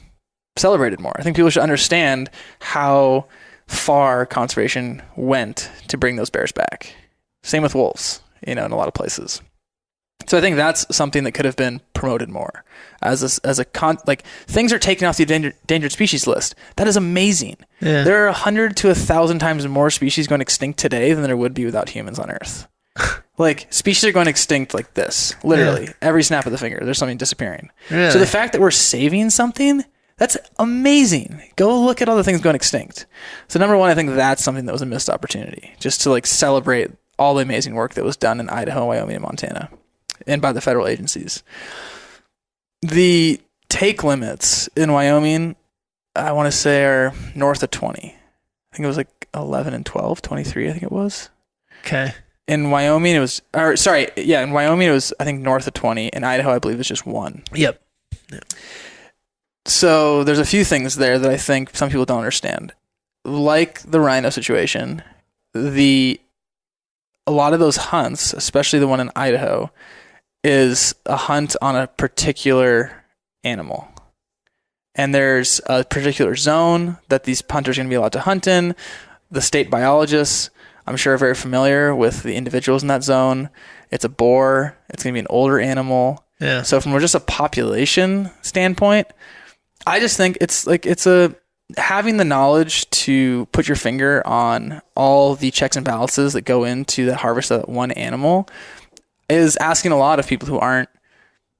celebrated more. I think people should understand how far conservation went to bring those bears back. Same with wolves, in a lot of places. So I think that's something that could have been promoted more things are taken off the endangered species list. That is amazing. Yeah. There are 100 to 1,000 times more species going extinct today than there would be without humans on Earth. Like, species are going extinct like this, literally. Every snap of the finger, there's something disappearing. Really? So the fact that we're saving something, that's amazing. Go look at all the things going extinct. So number one, I think that's something that was a missed opportunity, just to celebrate all the amazing work that was done in Idaho, Wyoming, and Montana, and by the federal agencies. The take limits in Wyoming, I want to say, are north of 20. I think it was 11 and 12, 23, I think it was. Okay. In Wyoming, it was, in Wyoming, it was, I think, north of 20. In Idaho, I believe it's just 1. Yep. So there's a few things there that I think some people don't understand. Like the rhino situation, a lot of those hunts, especially the one in Idaho, is a hunt on a particular animal. And there's a particular zone that these hunters are going to be allowed to hunt in. The state biologists, I'm sure, are very familiar with the individuals in that zone. It's a boar. It's going to be an older animal. Yeah. So from just a population standpoint, I just think it's having the knowledge to put your finger on all the checks and balances that go into the harvest of that one animal is asking a lot of people who aren't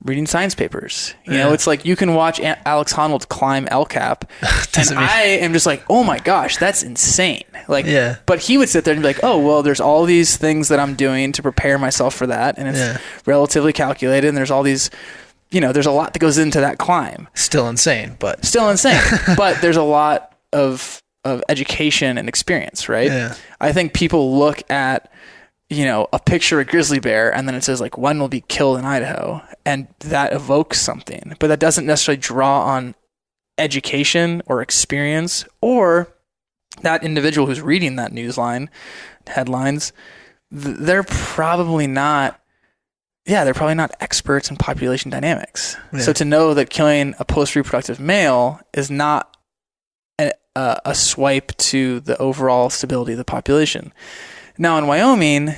reading science papers. You know, it's like you can watch Alex Honnold climb El Cap, and I am just like, oh my gosh, that's insane. Like, but he would sit there and be like, oh, well, there's all these things that I'm doing to prepare myself for that, and it's relatively calculated, and there's all these, you know, there's a lot that goes into that climb. Still insane. But there's a lot of education and experience, right? Yeah. I think people look at, you know, a picture of a grizzly bear and then it says like one will be killed in Idaho, and that evokes something, but that doesn't necessarily draw on education or experience, or that individual who's reading that headlines, they're probably not experts in population dynamics. Yeah. So to know that killing a post-reproductive male is not a swipe to the overall stability of the population. Now in Wyoming,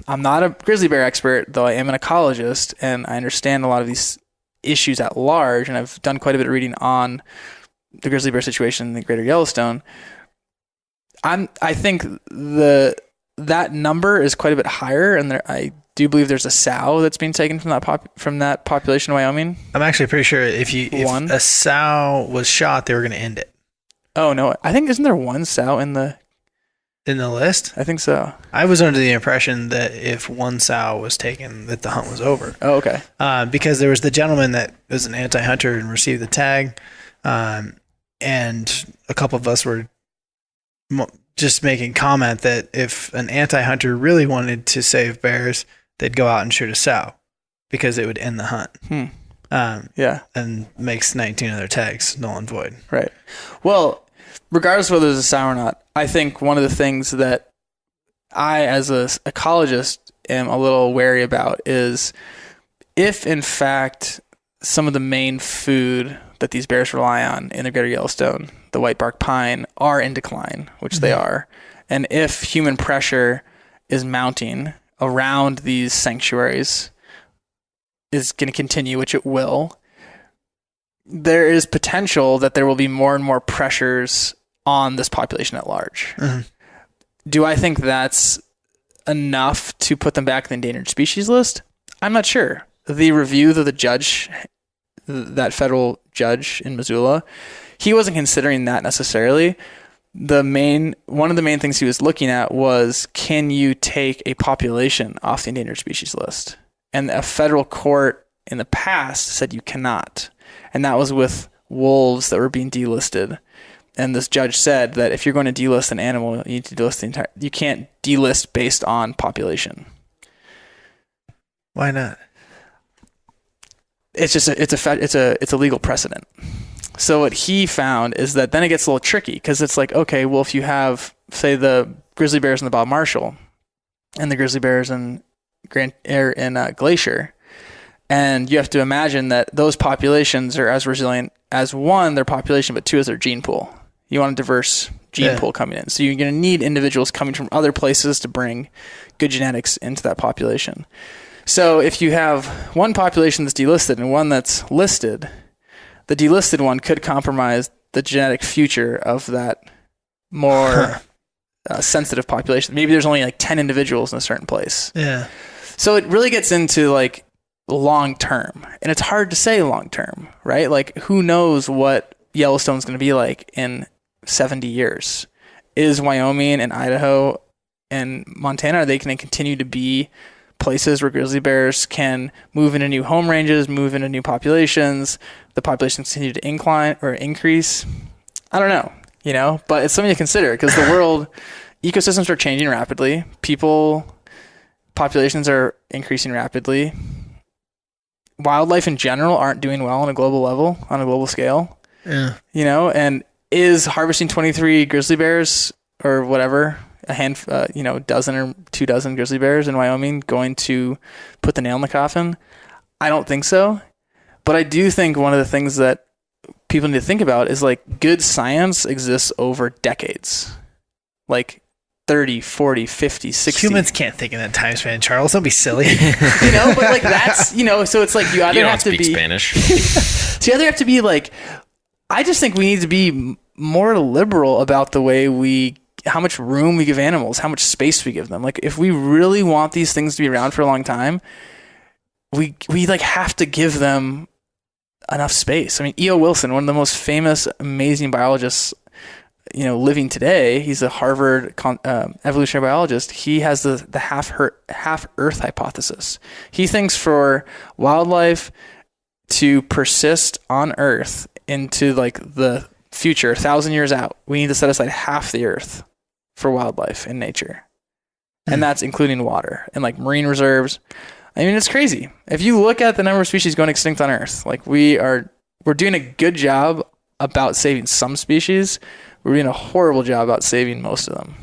I'm not a grizzly bear expert, though I am an ecologist, and I understand a lot of these issues at large, and I've done quite a bit of reading on the grizzly bear situation in the greater Yellowstone. I think that number is quite a bit higher, and I do believe there's a sow that's being taken from that population in Wyoming. I'm actually pretty sure if a sow was shot, they were going to end it. Oh no, I think isn't there one sow in the list? I think so. I was under the impression that if one sow was taken, that the hunt was over. Oh, okay. Because there was the gentleman that was an anti-hunter and received the tag, and a couple of us were just making comment that if an anti-hunter really wanted to save bears, they'd go out and shoot a sow because it would end the hunt. And makes 19 of their tags null and void. Right. Well, regardless of whether there's a sow or not, I think one of the things that I, as an ecologist, am a little wary about is if, in fact, some of the main food that these bears rely on in the greater Yellowstone, the white bark pine, are in decline, which they are, and if human pressure is mounting around these sanctuaries, is going to continue, which it will, there is potential that there will be more and more pressures on this population at large. Do I think that's enough to put them back in the endangered species list? I'm not sure. The review that the judge, that federal judge in Missoula, he wasn't considering that necessarily. One of the main things he was looking at was, can you take a population off the endangered species list? And a federal court in the past said you cannot. And that was with wolves that were being delisted. And this judge said that if you're going to delist an animal, you need to delist you can't delist based on population. Why not? It's just it's a legal precedent. So what he found is that then it gets a little tricky, because it's like, okay, well, if you have, say, the grizzly bears in the Bob Marshall and the grizzly bears in Glacier, and you have to imagine that those populations are as resilient as, one, their population, but two, as their gene pool. You want a diverse gene pool coming in. So you're going to need individuals coming from other places to bring good genetics into that population. So if you have one population that's delisted and one that's listed, the delisted one could compromise the genetic future of that more sensitive population. Maybe there's only like 10 individuals in a certain place. Yeah. So it really gets into like long term, and it's hard to say long term, right? Like, who knows what Yellowstone's going to be like in 70 years? Is Wyoming and Idaho and Montana, are they going to continue to be places where grizzly bears can move into new home ranges, move into new populations, the populations continue to increase? I don't know, but it's something to consider, because the world ecosystems are changing rapidly. Populations are increasing rapidly. Wildlife in general aren't doing well on a global level, on a global scale. Yeah. And is harvesting 23 grizzly bears or whatever, dozen or 2 dozen grizzly bears in Wyoming going to put the nail in the coffin? I don't think so. But I do think one of the things that people need to think about is, like, good science exists over decades. Like 30, 40, 50, 60. Humans can't think in that time span, Charles. Don't be silly. But like that's, so it's like you either have to be Spanish. So you either have to be like, I just think we need to be more liberal about the way how much room we give animals, how much space we give them. Like, if we really want these things to be around for a long time, we like have to give them enough space. I mean, E.O. Wilson, one of the most famous, amazing biologists, living today, he's a Harvard evolutionary biologist. He has the half Earth hypothesis. He thinks for wildlife to persist on Earth into like the future, 1,000 years out, we need to set aside half the Earth for wildlife in nature. And that's including water and like marine reserves. I mean, it's crazy. If you look at the number of species going extinct on Earth, like we're doing a good job about saving some species. We're doing a horrible job about saving most of them.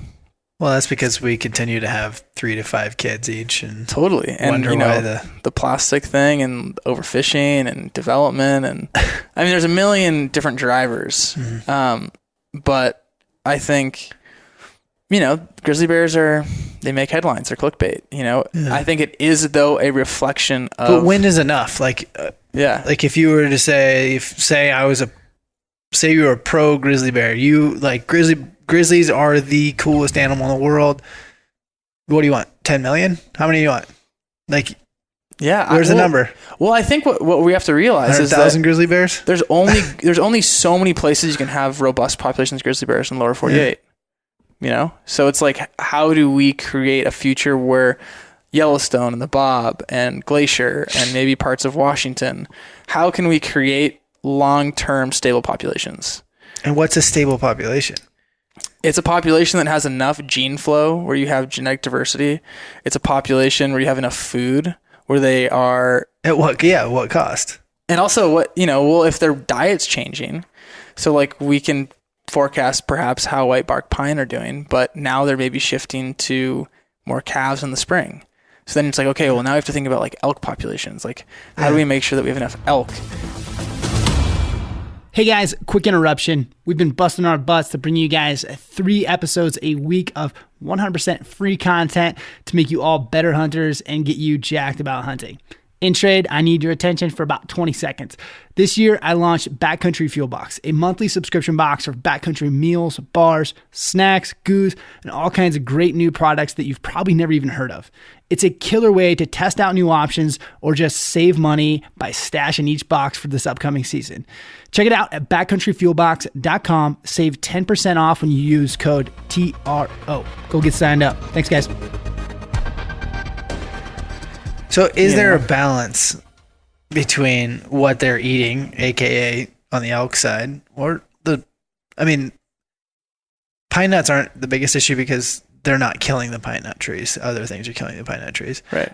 Well, that's because we continue to have 3 to 5 kids each, and totally. And wonder why the plastic thing and overfishing and development, and I mean, there's a million different drivers. But I think, grizzly bears they make headlines. They're clickbait. I think it is though a reflection of. But when is enough? Like, like if you were to say you were a pro grizzly bear, you like grizzlies are the coolest animal in the world. What do you want? 10 million? How many do you want? Like, where's the number? Well, I think what we have to realize is that 100,000 grizzly bears. There's only so many places you can have robust populations of grizzly bears in the lower 48. So it's like, how do we create a future where Yellowstone and the Bob and Glacier and maybe parts of Washington, how can we create long-term stable populations? And what's a stable population? It's a population that has enough gene flow where you have genetic diversity. It's a population where you have enough food where they are at what cost? And also if their diet's changing. So like we can forecast perhaps how white bark pine are doing, but now they're maybe shifting to more calves in the spring. So then it's like, okay, well now we have to think about like elk populations. Like how do we make sure that we have enough elk? Hey guys, quick interruption. We've been busting our butts to bring you guys 3 episodes a week of 100% free content to make you all better hunters and get you jacked about hunting. In trade, I need your attention for about 20 seconds. This year, I launched Backcountry Fuel Box, a monthly subscription box for backcountry meals, bars, snacks, goos, and all kinds of great new products that you've probably never even heard of. It's a killer way to test out new options or just save money by stashing each box for this upcoming season. Check it out at backcountryfuelbox.com. Save 10% off when you use code TRO. Go get signed up. Thanks, guys. So is there a balance between what they're eating, aka on the elk side, or pine nuts aren't the biggest issue because they're not killing the pine nut trees. Other things are killing the pine nut trees. Right.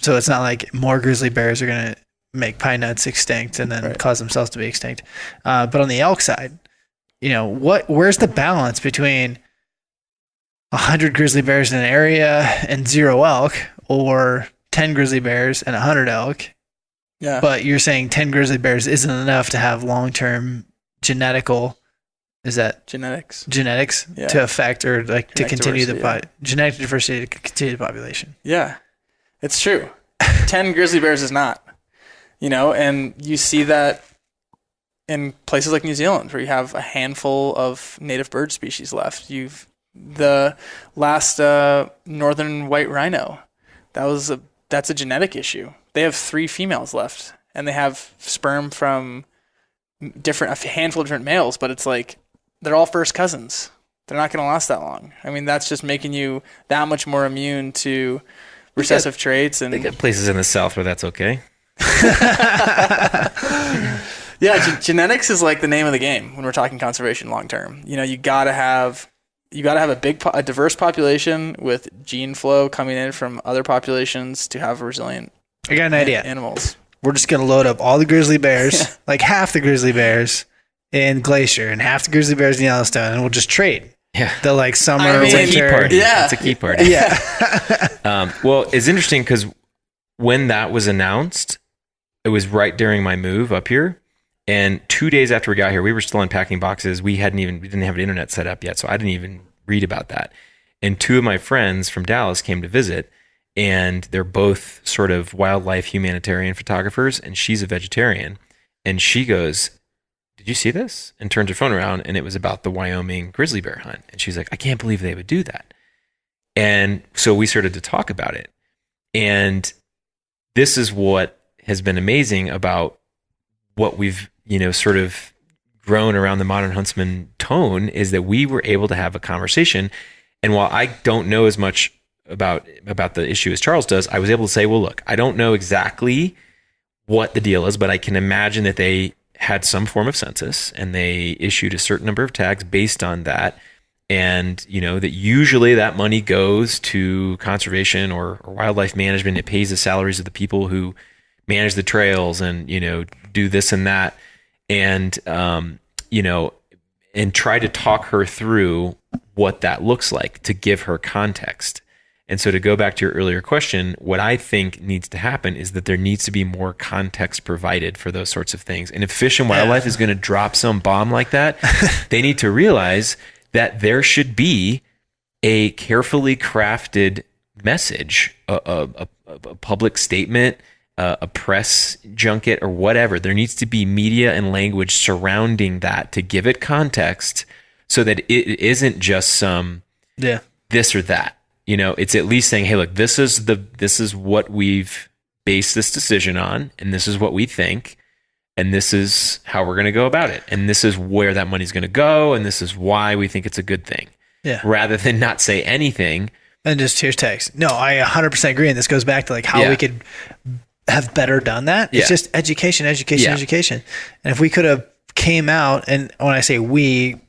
So it's not like more grizzly bears are going to make pine nuts extinct and then cause themselves to be extinct. But on the elk side, where's the balance between 100 grizzly bears in an area and 0 elk, or 10 grizzly bears and 100 elk? Yeah. But you're saying 10 grizzly bears isn't enough to have long-term genetics to affect or like to continue genetic diversity to continue the population. Yeah, it's true. 10 grizzly bears is not, and you see that in places like New Zealand where you have a handful of native bird species left. The last northern white rhino, that's a genetic issue. They have 3 females left, and they have sperm from a handful of different males, but it's like they're all first cousins. They're not going to last that long. I mean, that's just making you that much more immune to recessive traits. And they get places in the South where that's okay. Yeah, genetics is like the name of the game when we're talking conservation long term. You gotta have a diverse population with gene flow coming in from other populations to have resilient. I got an idea. Animals. We're just gonna load up all the grizzly bears, like half the grizzly bears in Glacier and half the grizzly bears in Yellowstone, and we'll just trade. Yeah. The like summer, it's winter. a key party. Yeah. It's a key party. Yeah. Well, it's interesting because when that was announced, it was right during my move up here. And 2 days after we got here, we were still unpacking boxes. We didn't have an internet set up yet, so I didn't even read about that. And 2 of my friends from Dallas came to visit, and they're both sort of wildlife humanitarian photographers, and she's a vegetarian. And she goes, "Did you see this?" And turns her phone around, and it was about the Wyoming grizzly bear hunt. And she's like, "I can't believe they would do that." And so we started to talk about it. And this is what has been amazing about what we've, sort of grown around the Modern Huntsman tone, is that we were able to have a conversation. And while I don't know as much about the issue as Charles does, I was able to say, well, look, I don't know exactly what the deal is, but I can imagine that they had some form of census and they issued a certain number of tags based on that. And, that usually that money goes to conservation or wildlife management. It pays the salaries of the people who manage the trails and, do this and that. And, and try to talk her through what that looks like to give her context. And so to go back to your earlier question, what I think needs to happen is that there needs to be more context provided for those sorts of things. And if Fish and Wildlife is going to drop some bomb like that, they need to realize that there should be a carefully crafted message, a public statement, a press junket or whatever. There needs to be media and language surrounding that to give it context so that it isn't just some this or that. It's at least saying, hey, look, this is what we've based this decision on, and this is what we think, and this is how we're going to go about it, and this is where that money's going to go, and this is why we think it's a good thing. Yeah. Rather than not say anything. And just here's text. No, I 100% agree. And this goes back to like how we could have better done that. It's just education. And if we could have came out, and when I say we,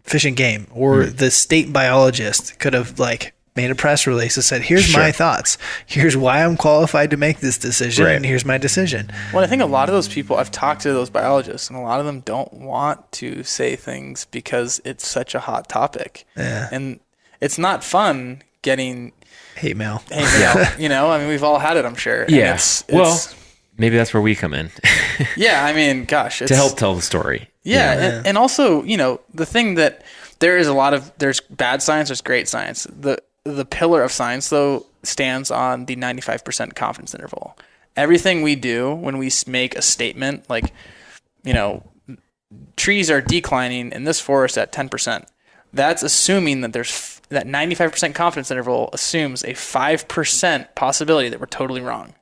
Fish and Game or the state biologist could have like made a press release that said, here's my thoughts. Here's why I'm qualified to make this decision. And here's my decision. Well, I think a lot of those people, I've talked to those biologists, and a lot of them don't want to say things because it's such a hot topic. Yeah. And it's not fun getting hate mail. We've all had it, I'm sure. Yeah. Well, maybe that's where we come in. Gosh. To help tell the story. Yeah. And also, the thing that there's bad science, there's great science. The pillar of science, though, stands on the 95% confidence interval. Everything we do when we make a statement like, trees are declining in this forest at 10%, that's assuming that that 95% confidence interval assumes a 5% possibility that we're totally wrong.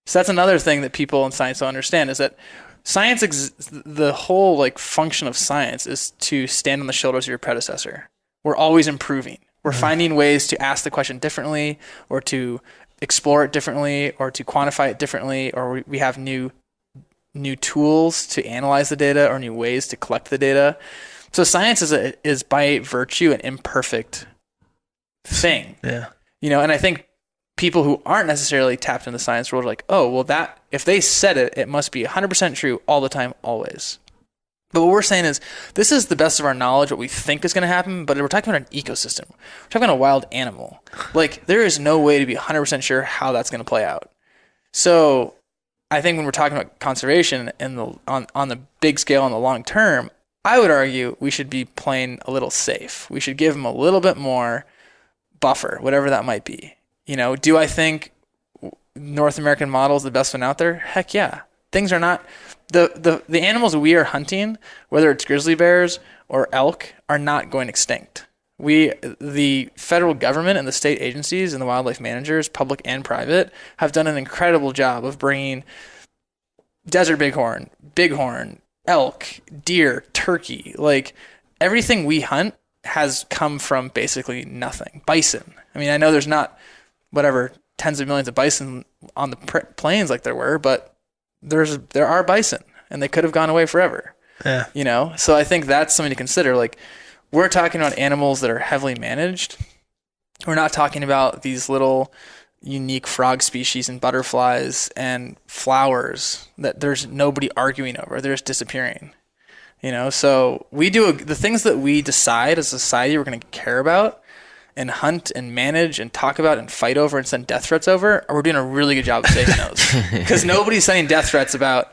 So that's another thing that people in science don't understand, is that science, the whole function of science is to stand on the shoulders of your predecessor. We're always improving. We're finding ways to ask the question differently, or to explore it differently, or to quantify it differently, or we have new tools to analyze the data or new ways to collect the data. So science is by virtue an imperfect thing. Yeah. And I think people who aren't necessarily tapped into the science world are like, oh, well, that if they said it, it must be 100% true all the time, always. But what we're saying is, this is the best of our knowledge, what we think is going to happen, but we're talking about an ecosystem. We're talking about a wild animal. There is no way to be 100% sure how that's going to play out. So I think when we're talking about conservation and on the big scale in the long term, I would argue we should be playing a little safe. We should give them a little bit more buffer, whatever that might be. Do I think North American model is the best one out there? Heck yeah. Things are not... The animals we are hunting, whether it's grizzly bears or elk, are not going extinct. The federal government and the state agencies and the wildlife managers, public and private, have done an incredible job of bringing desert bighorn, elk, deer, turkey. Everything we hunt has come from basically nothing. Bison. I know there's not tens of millions of bison on the plains like there were, but there are bison, and they could have gone away forever. Yeah. So I think that's something to consider. We're talking about animals that are heavily managed. We're not talking about these little unique frog species and butterflies and flowers that there's nobody arguing over. They're just disappearing. So we do the things that we decide as a society we're going to care about and hunt and manage and talk about and fight over and send death threats over, we're doing a really good job of saving those. Because nobody's sending death threats about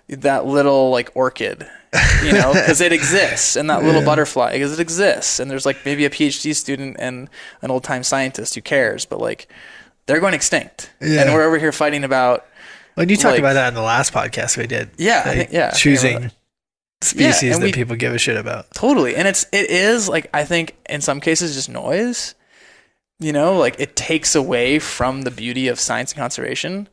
that little orchid, because it exists, and that little butterfly, because it exists, and there's maybe a PhD student and an old time scientist who cares, but they're going extinct, and we're over here fighting about. Well, you talked about that in the last podcast we did. Yeah, choosing species that people give a shit about. Totally. And it is I think in some cases just noise, Like it takes away from the beauty of science and conservation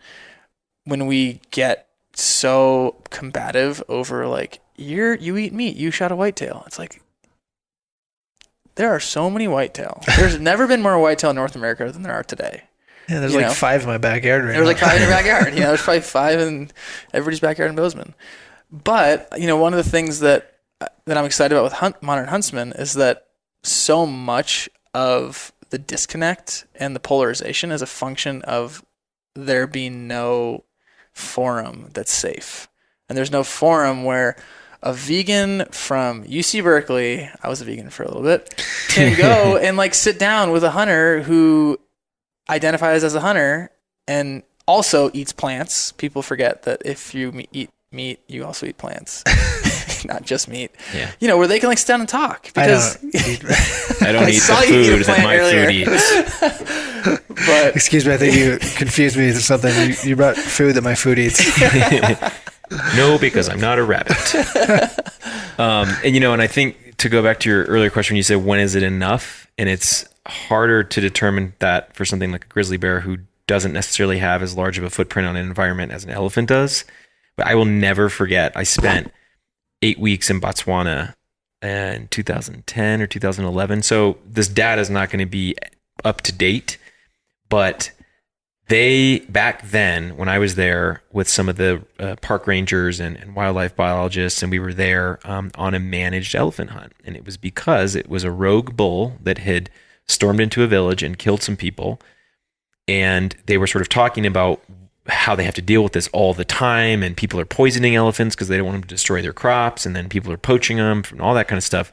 when we get so combative over like, you eat meat, you shot a whitetail. It's like, there are so many whitetail. There's never been more whitetail in North America than there are today. Yeah, there's like 5 in my backyard right now. There's like 5 in your backyard. There's probably 5 in everybody's backyard in Bozeman. But, one of the things that I'm excited about with Modern Huntsman is that so much of the disconnect and the polarization is a function of there being no forum that's safe. And there's no forum where a vegan from UC Berkeley, I was a vegan for a little bit, can go and like sit down with a hunter who identifies as a hunter and also eats plants. People forget that if you eat meat, you also eat plants. Not just meat. Yeah. Where they can like sit down and talk. Because I don't eat the food that my food eats. But excuse me, I think you confused me with something. You brought food that my food eats. No, because I'm not a rabbit. And I think to go back to your earlier question, you said, when is it enough? And it's harder to determine that for something like a grizzly bear who doesn't necessarily have as large of a footprint on an environment as an elephant does. But I will never forget, I spent 8 weeks in Botswana in 2010 or 2011. So this data is not going to be up to date, but they, back then, when I was there with some of the park rangers and wildlife biologists, and we were there on a managed elephant hunt. And it was because it was a rogue bull that had stormed into a village and killed some people. And they were sort of talking about how they have to deal with this all the time, and people are poisoning elephants because they don't want them to destroy their crops, and then people are poaching them and all that kind of stuff.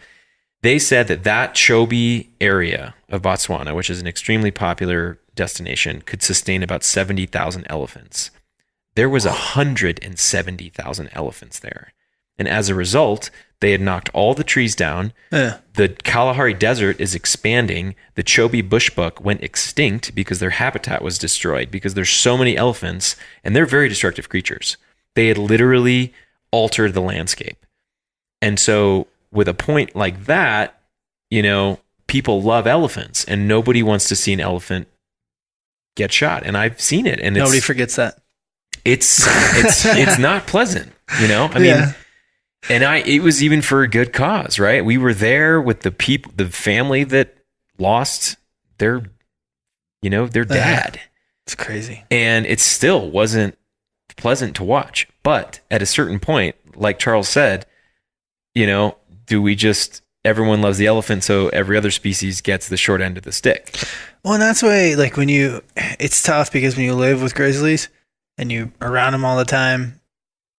They said that Chobe area of Botswana, which is an extremely popular destination, could sustain about 70,000 elephants. There was 170,000 elephants there. And as a result, they had knocked all the trees down. Yeah. The Kalahari Desert is expanding. The Chobe bushbuck went extinct because their habitat was destroyed, because there's so many elephants, and they're very destructive creatures. They had literally altered the landscape. And so with a point like that, people love elephants, and nobody wants to see an elephant get shot. And I've seen it, and nobody forgets that. It's not pleasant, I mean, and it was even for a good cause, right? We were there with the family that lost their dad. It's crazy. And it still wasn't pleasant to watch. But at a certain point, like Charles said, do we just, everyone loves the elephant, so every other species gets the short end of the stick? Well, and that's why, like, it's tough because when you live with grizzlies and you're around them all the time,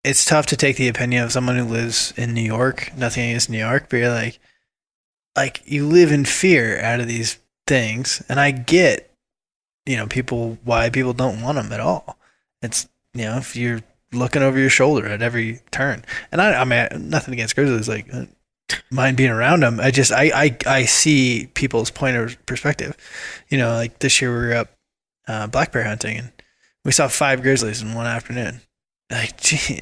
it's tough to take the opinion of someone who lives in New York. Nothing against New York, but you're like you live in fear out of these things. And I get, why people don't want them at all. It's, if you're looking over your shoulder at every turn. And I mean, nothing against grizzlies, like, mind being around them. I see people's point of perspective. Like this year we were up black bear hunting, and we saw 5 grizzlies in one afternoon.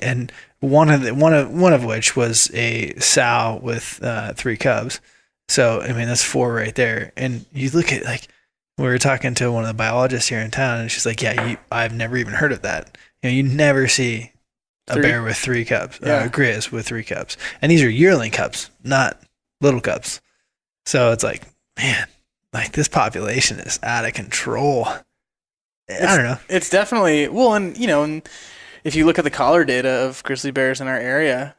And one of which was a sow with 3 cubs. So I mean, that's 4 right there. And you look at, like, we were talking to one of the biologists here in town, and she's like, "Yeah, I've never even heard of that. You never see a bear with 3 cubs, a grizz with 3 cubs, and these are yearling cubs, not little cubs. So it's like, man, like this population is out of control. I don't know. It's definitely and if you look at the collar data of grizzly bears in our area,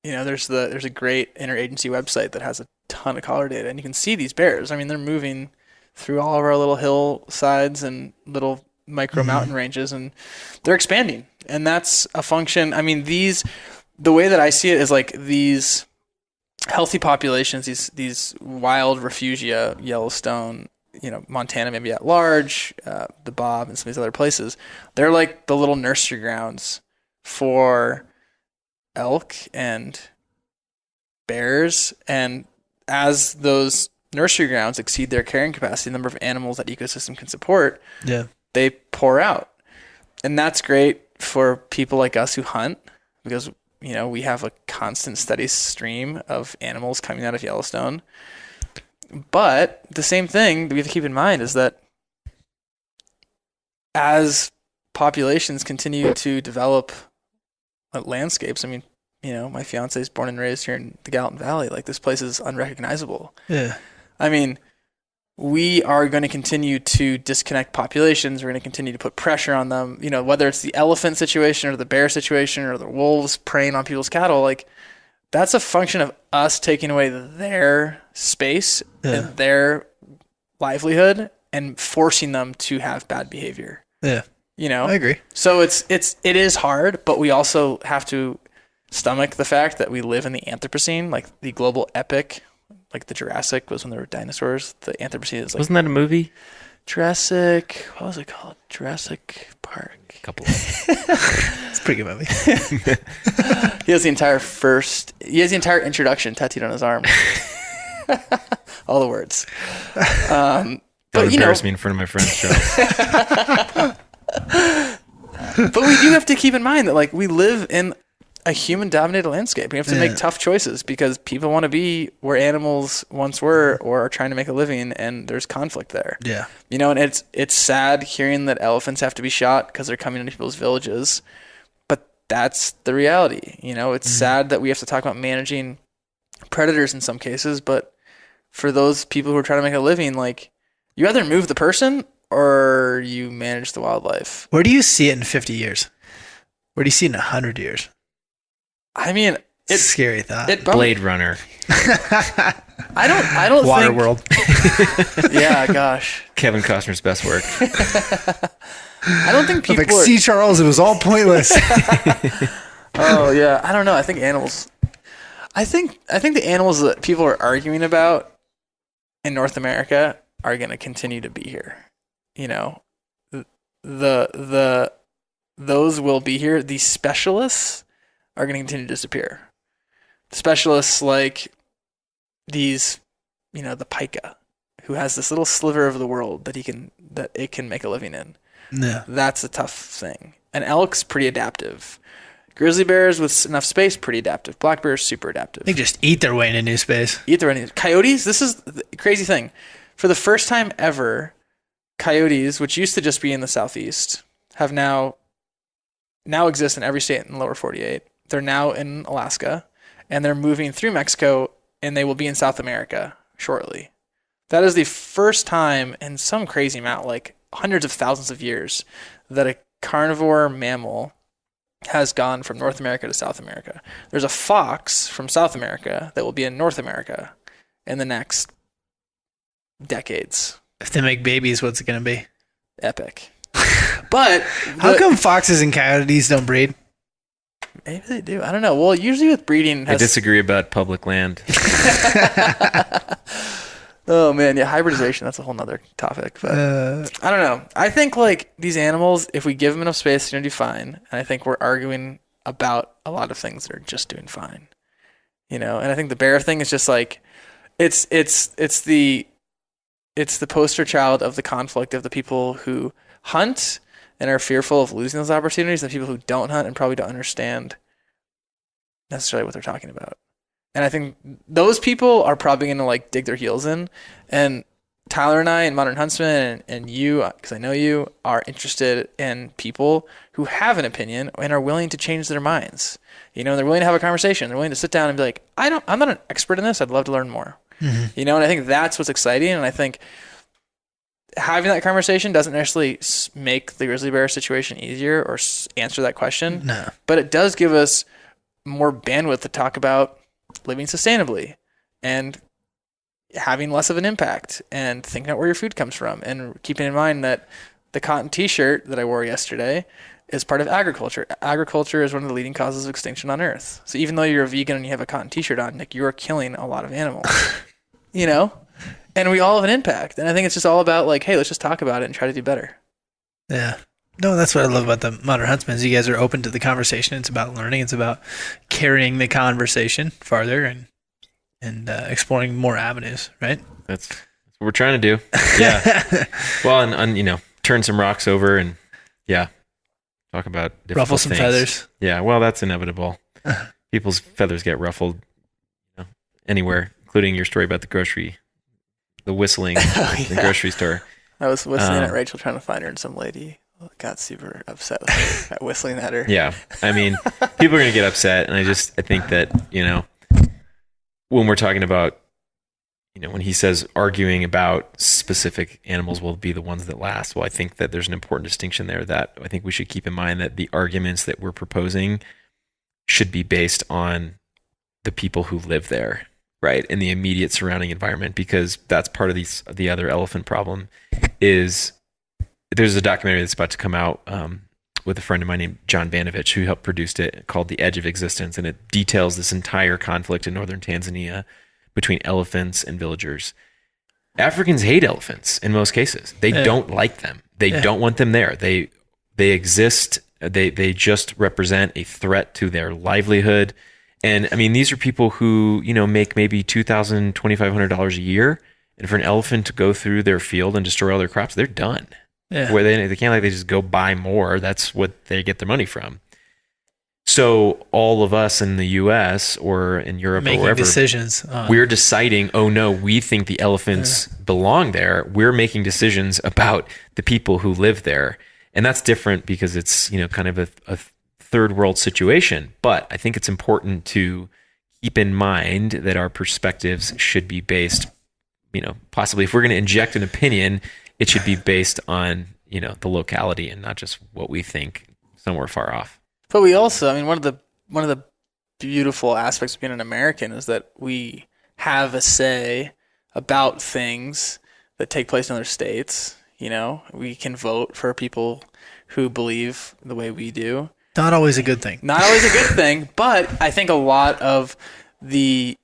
there's a great interagency website that has a ton of collar data, and you can see these bears. I mean, they're moving through all of our little hillsides and little micro mountain ranges, and they're expanding. And that's a function. I mean, the way that I see it is like these healthy populations, these wild refugia, Yellowstone, Montana maybe at large, the Bob and some of these other places, they're like the little nursery grounds for elk and bears. And as those nursery grounds exceed their carrying capacity, the number of animals that ecosystem can support, they pour out. And that's great for people like us who hunt, because we have a constant steady stream of animals coming out of Yellowstone. But the same thing that we have to keep in mind is that as populations continue to develop landscapes, I mean, my fiance is born and raised here in the Gallatin Valley. Like, this place is unrecognizable. Yeah. I mean, we are going to continue to disconnect populations. We're going to continue to put pressure on them. Whether it's the elephant situation or the bear situation or the wolves preying on people's cattle, like, that's a function of us taking away their space and their livelihood and forcing them to have bad behavior. Yeah. I agree. So it is hard, but we also have to stomach the fact that we live in the Anthropocene, like the global epic. Like the Jurassic was when there were dinosaurs. The Anthropocene is like... Wasn't that a movie? Jurassic... What was it called? Jurassic Park. A couple. It's a pretty good movie. He has the entire introduction tattooed on his arm. All the words. Don't embarrass me in front of my friends, Charles. But we do have to keep in mind that, like, we live in a human-dominated landscape. We have to make tough choices because people want to be where animals once were or are trying to make a living, and there's conflict there. Yeah. And it's sad hearing that elephants have to be shot because they're coming into people's villages, but that's the reality. It's sad that we have to talk about managing predators in some cases, but for those people who are trying to make a living, like, you either move the person or you manage the wildlife. Where do you see it in 50 years? Where do you see it in 100 years? I mean, it's a scary thought. Blade Runner. I don't Waterworld. Yeah, gosh. Kevin Costner's best work. I don't think people see, Charles, it was all pointless. Oh yeah, I don't know. I think animals. I think the animals that people are arguing about in North America are going to continue to be here. Those will be here. These specialists are going to continue to disappear. Specialists like these, the pika, who has this little sliver of the world that it can make a living in. Yeah. That's a tough thing. An elk's pretty adaptive. Grizzly bears with enough space, pretty adaptive. Black bears, super adaptive. They just eat their way into new space. Coyotes, this is the crazy thing. For the first time ever, coyotes, which used to just be in the southeast, have now exist in every state in the lower 48. They're now in Alaska, and they're moving through Mexico, and they will be in South America shortly. That is the first time in some crazy amount, like hundreds of thousands of years, that a carnivore mammal has gone from North America to South America. There's a fox from South America that will be in North America in the next decades. If they make babies, what's it going to be? Epic. But how come foxes and coyotes don't breed? Maybe they do. I don't know. Well, usually with breeding... I disagree about public land. Oh, man. Yeah, hybridization, that's a whole nother topic. But I don't know. I think, like, these animals, if we give them enough space, they're going to do fine. And I think we're arguing about a lot of things that are just doing fine. And I think the bear thing is just, like, it's the poster child of the conflict of the people who hunt and are fearful of losing those opportunities, and people who don't hunt and probably don't understand necessarily what they're talking about. And I think those people are probably going to, like, dig their heels in. And Tyler and I and Modern Huntsman and you, because I know you, are interested in people who have an opinion and are willing to change their minds. And they're willing to have a conversation. They're willing to sit down and be like, I'm not an expert in this. I'd love to learn more. Mm-hmm. And I think that's what's exciting. And I think having that conversation doesn't necessarily make the grizzly bear situation easier or answer that question. No. But it does give us more bandwidth to talk about living sustainably and having less of an impact and thinking out where your food comes from and keeping in mind that the cotton t-shirt that I wore yesterday is part of agriculture. Agriculture is one of the leading causes of extinction on Earth. So even though you're a vegan and you have a cotton t-shirt on, Nick, you are killing a lot of animals. And we all have an impact. And I think it's just all about, like, hey, let's just talk about it and try to do better. Yeah. No, that's what I love about the Modern Huntsman is you guys are open to the conversation. It's about learning. It's about carrying the conversation farther and exploring more avenues, right? That's what we're trying to do. Yeah. Well, and turn some rocks over and, yeah, talk about difficult ruffle some things. feathers. Yeah, well, that's inevitable. People's feathers get ruffled anywhere, including your story about the grocery the whistling in the grocery store. I was whistling at Rachel trying to find her, and some lady got super upset with me at whistling at her. Yeah. I mean, people are going to get upset. And I think that, when we're talking about, when he says arguing about specific animals will be the ones that last, well, I think that there's an important distinction there that I think we should keep in mind, that the arguments that we're proposing should be based on the people who live there, right? In the immediate surrounding environment, because that's part of the other elephant problem is there's a documentary that's about to come out with a friend of mine named John Vanovich, who helped produce it, called The Edge of Existence. And it details this entire conflict in northern Tanzania between elephants and villagers. Africans hate elephants in most cases. They don't like them. They don't want them there. They exist. They just represent a threat to their livelihood. And I mean, these are people who, make maybe $2,000, $2,500 a year. And for an elephant to go through their field and destroy all their crops, they're done. Yeah. Where they can't they just go buy more. That's what they get their money from. So all of us in the U.S. or in Europe making or wherever, decisions, we're deciding, oh no, we think the elephants belong there. We're making decisions about the people who live there. And that's different because it's, kind of a third world situation. But I think it's important to keep in mind that our perspectives should be based, possibly if we're going to inject an opinion, it should be based on, the locality and not just what we think somewhere far off. But we also, one of the beautiful aspects of being an American is that we have a say about things that take place in other states. We can vote for people who believe the way we do. Not always a good thing. Not always a good thing, but I think a lot of the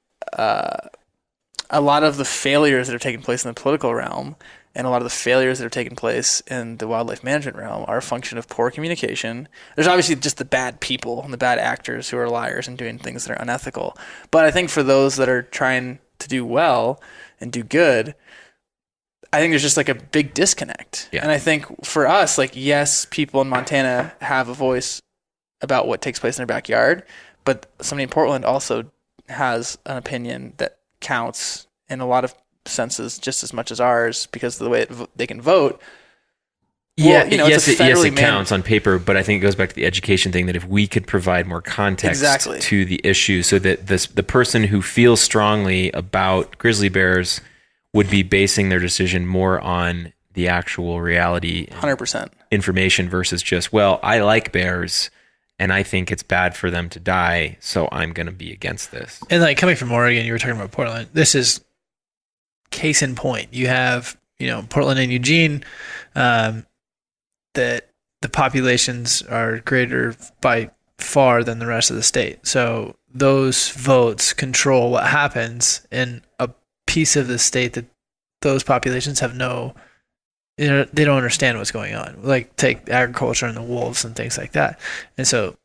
failures that are taking place in the political realm and a lot of the failures that are taking place in the wildlife management realm are a function of poor communication. There's obviously just the bad people and the bad actors who are liars and doing things that are unethical. But I think for those that are trying to do well and do good, I think there's just like a big disconnect. Yeah. And I think for us, yes, people in Montana have a voice about what takes place in their backyard, but somebody in Portland also has an opinion that counts in a lot of senses just as much as ours because of the way they can vote. Well, yes, it counts on paper, but I think it goes back to the education thing that if we could provide more context to the issue so that the person who feels strongly about grizzly bears would be basing their decision more on the actual reality 100% information versus just, well, I like bears and I think it's bad for them to die, so I'm going to be against this. And coming from Oregon, you were talking about Portland. This is case in point. You have, Portland and Eugene, that the populations are greater by far than the rest of the state. So those votes control what happens in a piece of the state that those populations have they don't understand what's going on. Take agriculture and the wolves and things like that. And so,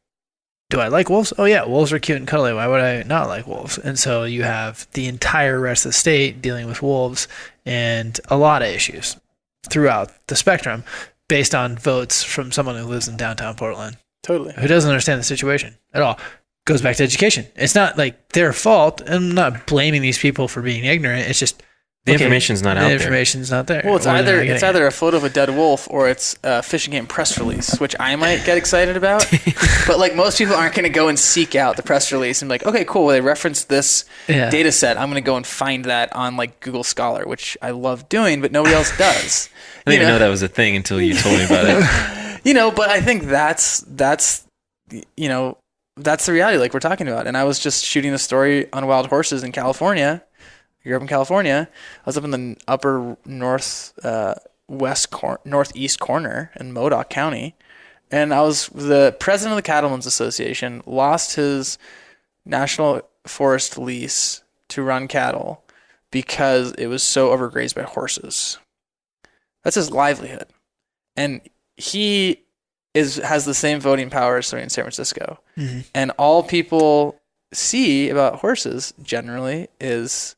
do I like wolves? Oh yeah, wolves are cute and cuddly. Why would I not like wolves? And so you have the entire rest of the state dealing with wolves and a lot of issues throughout the spectrum based on votes from someone who lives in downtown Portland. Totally. Who doesn't understand the situation at all. Goes back to education. It's not their fault. I'm not blaming these people for being ignorant. It's just the information's not out there. The information's not there. Well, it's either a photo of a dead wolf or it's a fishing game press release, which I might get excited about. But most people aren't going to go and seek out the press release and be like, okay, cool. Well, they referenced this data set. I'm going to go and find that on Google Scholar, which I love doing, but nobody else does. I didn't even know that was a thing until you told me about it. But I think that's the reality we're talking about. And I was just shooting a story on wild horses in California. I grew up in California. I was up in the upper northeast corner in Modoc County, and I was the president of the Cattlemen's Association. Lost his national forest lease to run cattle because it was so overgrazed by horses. That's his livelihood, and he has the same voting power as somebody in San Francisco. Mm-hmm. And all people see about horses generally is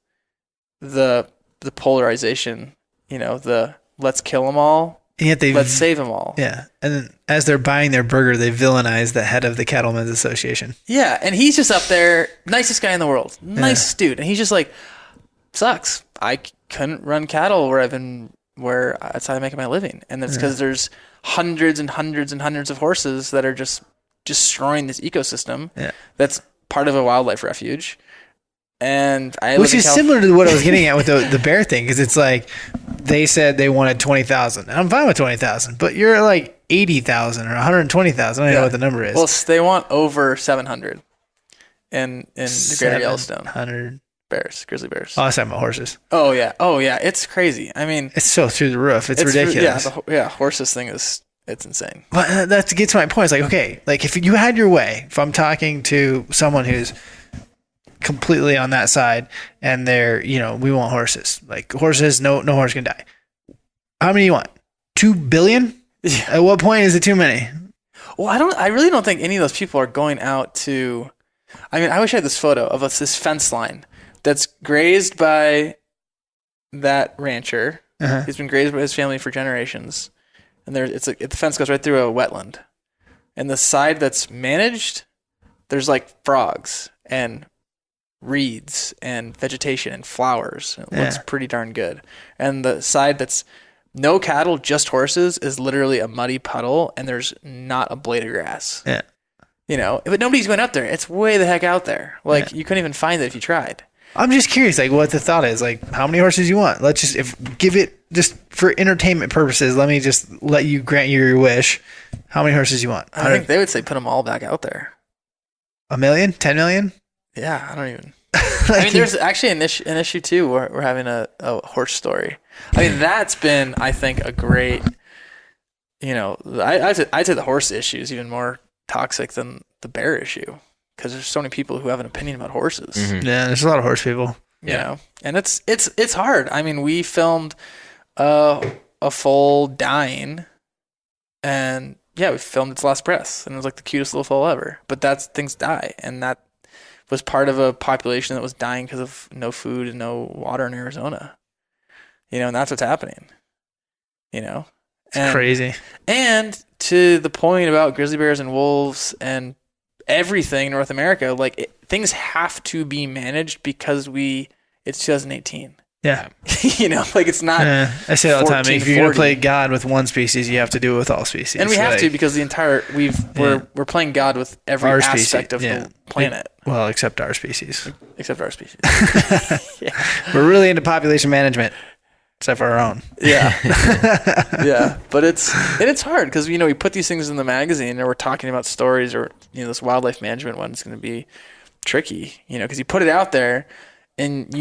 the polarization, the let's kill them all, and yet let's save them all. Yeah. And then as they're buying their burger, they villainize the head of the Cattlemen's Association. Yeah. And he's just up there, nicest guy in the world, nicest dude. And he's just sucks. I couldn't run cattle where that's how I'm making my living. And that's because there's hundreds and hundreds and hundreds of horses that are just destroying this ecosystem. Yeah. That's part of a wildlife refuge. And which is similar to what I was getting at with the bear thing, because it's like they said they wanted 20,000. I'm fine with 20,000, but you're at like 80,000 or 120,000. I don't know what the number is. Well, they want over 700 in the Greater Yellowstone. 700 bears, grizzly bears. Oh, I was talking about horses. Oh yeah, it's crazy. I mean, it's so through the roof. It's ridiculous. Horses thing it's insane. But that gets to my point. It's like, okay, like if you had your way, if I'm talking to someone who's completely on that side and they're, we want horses. Like horses, no horse can die. How many do you want? 2 billion? Yeah. At what point is it too many? Well, I really don't think any of those people are going out to, I mean, I wish I had this photo of this fence line that's grazed by that rancher. He's been grazed by his family for generations. And the fence goes right through a wetland. And the side that's managed, there's like frogs and reeds and vegetation and flowers. It looks pretty darn good. And the side that's no cattle, just horses, is literally a muddy puddle, and there's not a blade of grass. Yeah. But nobody's going up there. It's way the heck out there. Like you couldn't even find it if you tried. I'm just curious, like what the thought is. Like, how many horses you want? Let's give it just for entertainment purposes. Let me just let you grant your wish. How many horses you want? I think they would say put them all back out there. 1 million? 10 million? Yeah, I don't even. I mean, there's actually an issue too. We're having a horse story. I mean, that's been, I think, a great. I'd say the horse issue is even more toxic than the bear issue, because there's so many people who have an opinion about horses. Mm-hmm. Yeah, there's a lot of horse people. And it's hard. I mean, we filmed a foal dying, and we filmed its last breath, and it was like the cutest little foal ever. But things die, and that was part of a population that was dying because of no food and no water in Arizona. And that's what's happening. It's crazy. And to the point about grizzly bears and wolves and everything in North America, things have to be managed because it's 2018. Yeah. It's not. I say it all the time. If you're going to play God with one species, you have to do it with all species. And we have to, because we're playing God with every aspect of the planet. Well, except our species. Yeah. We're really into population management, except for our own. Yeah. Yeah. But it's hard because, we put these things in the magazine and we're talking about stories, or, this wildlife management one is going to be tricky, because you put it out there and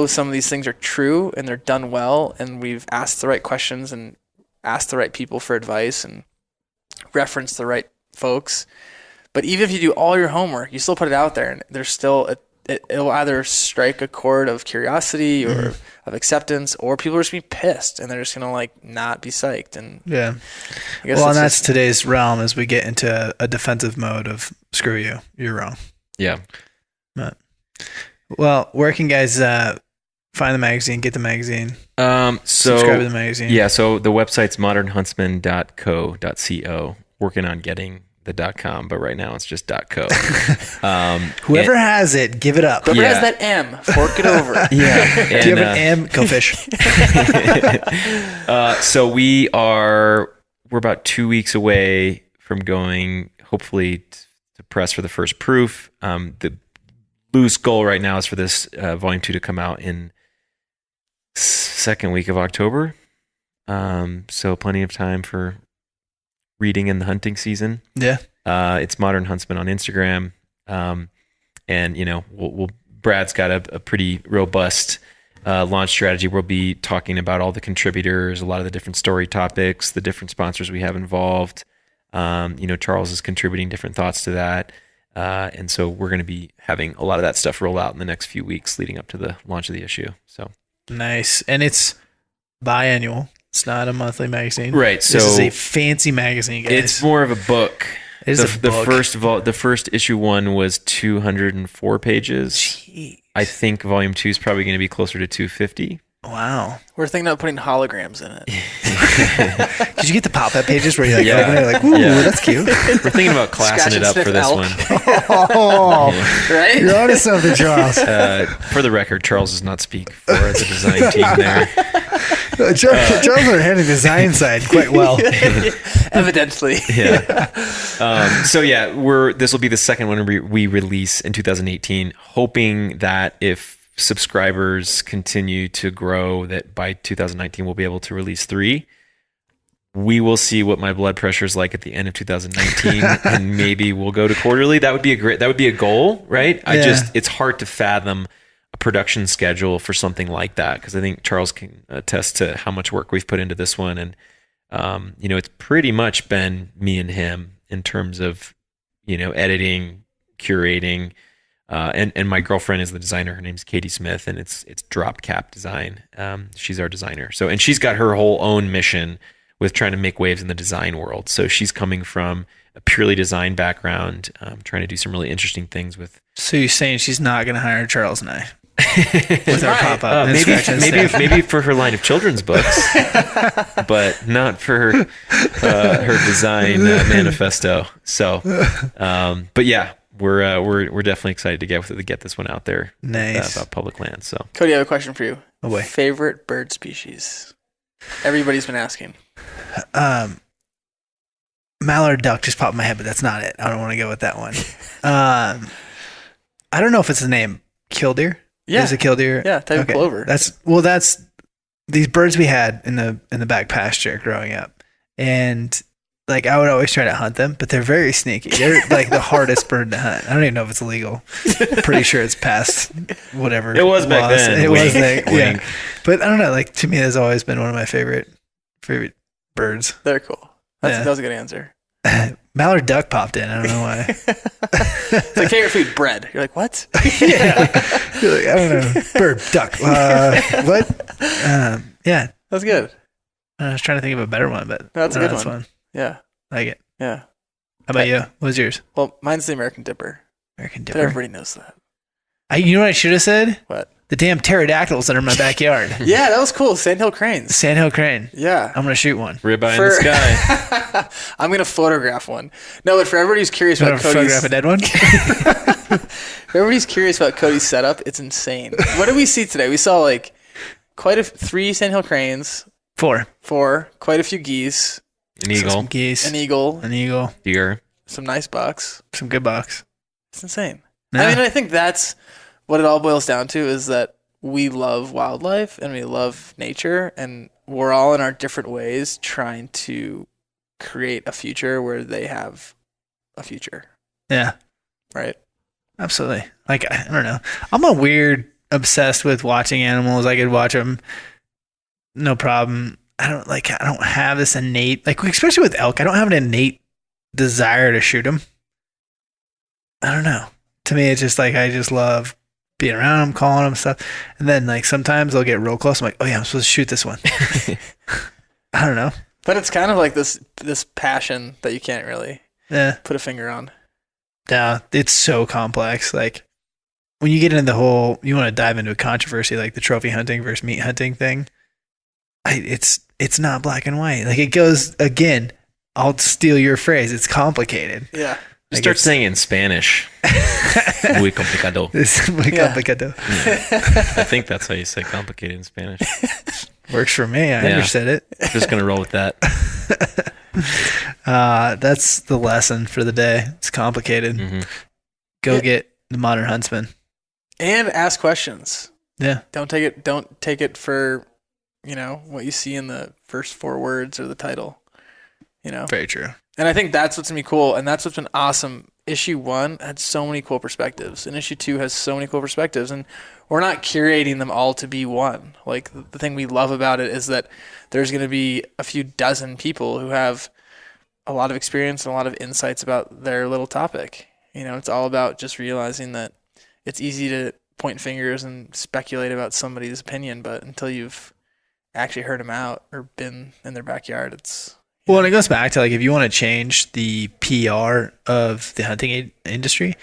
some of these things are true and they're done well, and we've asked the right questions and asked the right people for advice and referenced the right folks. But even if you do all your homework, you still put it out there, and there's still it'll either strike a chord of curiosity or of acceptance, or people are just gonna be pissed and they're just gonna not be psyched. And and that's today's realm, as we get into a defensive mode of screw you, you're wrong. Yeah. But, well, where can guys find the magazine, get the magazine, subscribe to the magazine? Yeah, so the website's modernhuntsman.co.co. Working on getting the .com, but right now it's just .co. Whoever has it, give it up. Whoever has that M, fork it over. Yeah. Do you have an M? Go fish. So we're about 2 weeks away from going, hopefully, to press for the first proof. The loose goal right now is for this volume 2 to come out in second week of October. So plenty of time for reading in the hunting season. Yeah. It's Modern Huntsman on Instagram. And Brad's got a pretty robust launch strategy. We'll be talking about all the contributors, a lot of the different story topics, the different sponsors we have involved. Charles is contributing different thoughts to that. And so we're going to be having a lot of that stuff roll out in the next few weeks leading up to the launch of the issue. So nice. And it's biannual. It's not a monthly magazine. Right. So this is a fancy magazine, guys. It's more of a book. It is a book. The first issue 1 was 204 pages. Jeez. I think volume 2 is probably going to be closer to 250. Wow. We're thinking about putting holograms in it. Did you get the pop-up pages where you're like, Yeah. open it, like, ooh, that's cute. We're thinking about classing Scratch it and up sniff for this elk. one. Oh, Right? you're onto something, Charles. For the record, Charles does not speak for the design team there. Charles are handling the design side quite well. Evidently. Yeah. So yeah, this will be the second one we release in 2018, hoping that if subscribers continue to grow, that by 2019 we'll be able to release 3. We will see what my blood pressure is like at the end of 2019, and maybe we'll go to quarterly. That would be a goal, right? It's hard to fathom a production schedule for something like that, because I think Charles can attest to how much work we've put into this one, and it's pretty much been me and him in terms of editing, curating. And my girlfriend is the designer. Her name's Katie Smith, and it's Drop Cap Design. She's our designer. And she's got her whole own mission with trying to make waves in the design world. So she's coming from a purely design background, trying to do some really interesting things with. So you're saying she's not going to hire Charles and I with our pop-up? Maybe for her line of children's books, but not for her design manifesto. So, but yeah. We're definitely excited to get this one out there. Nice. About public land. So, Cody, I have a question for you. Oh boy. Favorite bird species? Everybody's been asking. Mallard duck just popped in my head, but that's not it. I don't want to go with that one. I don't know if it's the name killdeer. Yeah. Is it killdeer? Yeah, type of plover. That's these birds we had in the back pasture growing up, and like I would always try to hunt them, but they're very sneaky. They're like the hardest bird to hunt. I don't even know if it's illegal. Pretty sure it's past whatever. It was back then. It was like, yeah. Wink. But I don't know. Like to me, that's always been one of my favorite birds. They're cool. That was a good answer. Mallard duck popped in. I don't know why. It's like favorite food, bread. You're like, what? Yeah. You're like, I don't know. Bird, duck. What? Yeah. That's good. I was trying to think of a better one, but That's a good one. Fun. Yeah. I like it. Yeah. How about you? What's yours? Well, mine's the American Dipper. American But Dipper. everybody knows that. You know what I should have said? What? The damn pterodactyls that are in my backyard. Yeah, that was cool. Sandhill cranes. Sandhill crane. Yeah. I'm going to shoot one. Ribeye in the sky. I'm going to photograph one. No, but for everybody who's curious about Cody's... Photograph a dead one? For everybody's curious about Cody's setup, it's insane. What did we see today? We saw like 3 Sandhill cranes. 4. Quite a few geese. An eagle. Some geese. An eagle. Deer. Some nice bucks. Some good bucks. It's insane. Yeah. I mean, I think that's what it all boils down to, is that we love wildlife and we love nature, and we're all in our different ways trying to create a future where they have a future. Yeah. Right? Absolutely. Like, I don't know. I'm a weird obsessed with watching animals. I could watch them. No problem. I don't have this innate, like, especially with elk, I don't have an innate desire to shoot them. I don't know. To me, it's just like, I just love being around them, calling them stuff. And then like sometimes they'll get real close. I'm like, oh yeah, I'm supposed to shoot this one. I don't know. But it's kind of like this passion that you can't really put a finger on. Yeah, it's so complex. Like when you get into the whole, you want to dive into a controversy like the trophy hunting versus meat hunting thing. It's not black and white. Like it goes, again, I'll steal your phrase. It's complicated. Yeah. Just start saying in Spanish. Muy complicado. It's muy complicado. Yeah. I think that's how you say complicated in Spanish. Works for me. I understood it. Just going to roll with that. That's the lesson for the day. It's complicated. Mm-hmm. Go get the Modern Huntsman. And ask questions. Yeah. Don't take it for, what you see in the first 4 words or the title. Very true. And I think that's what's going to be cool. And that's what's been awesome. Issue 1 had so many cool perspectives. And issue 2 has so many cool perspectives. And we're not curating them all to be one. Like, the thing we love about it is that there's going to be a few dozen people who have a lot of experience and a lot of insights about their little topic. It's all about just realizing that it's easy to point fingers and speculate about somebody's opinion. But until you've actually heard them out or been in their backyard, it's... Well, and it goes back to, like, if you want to change the PR of the hunting industry,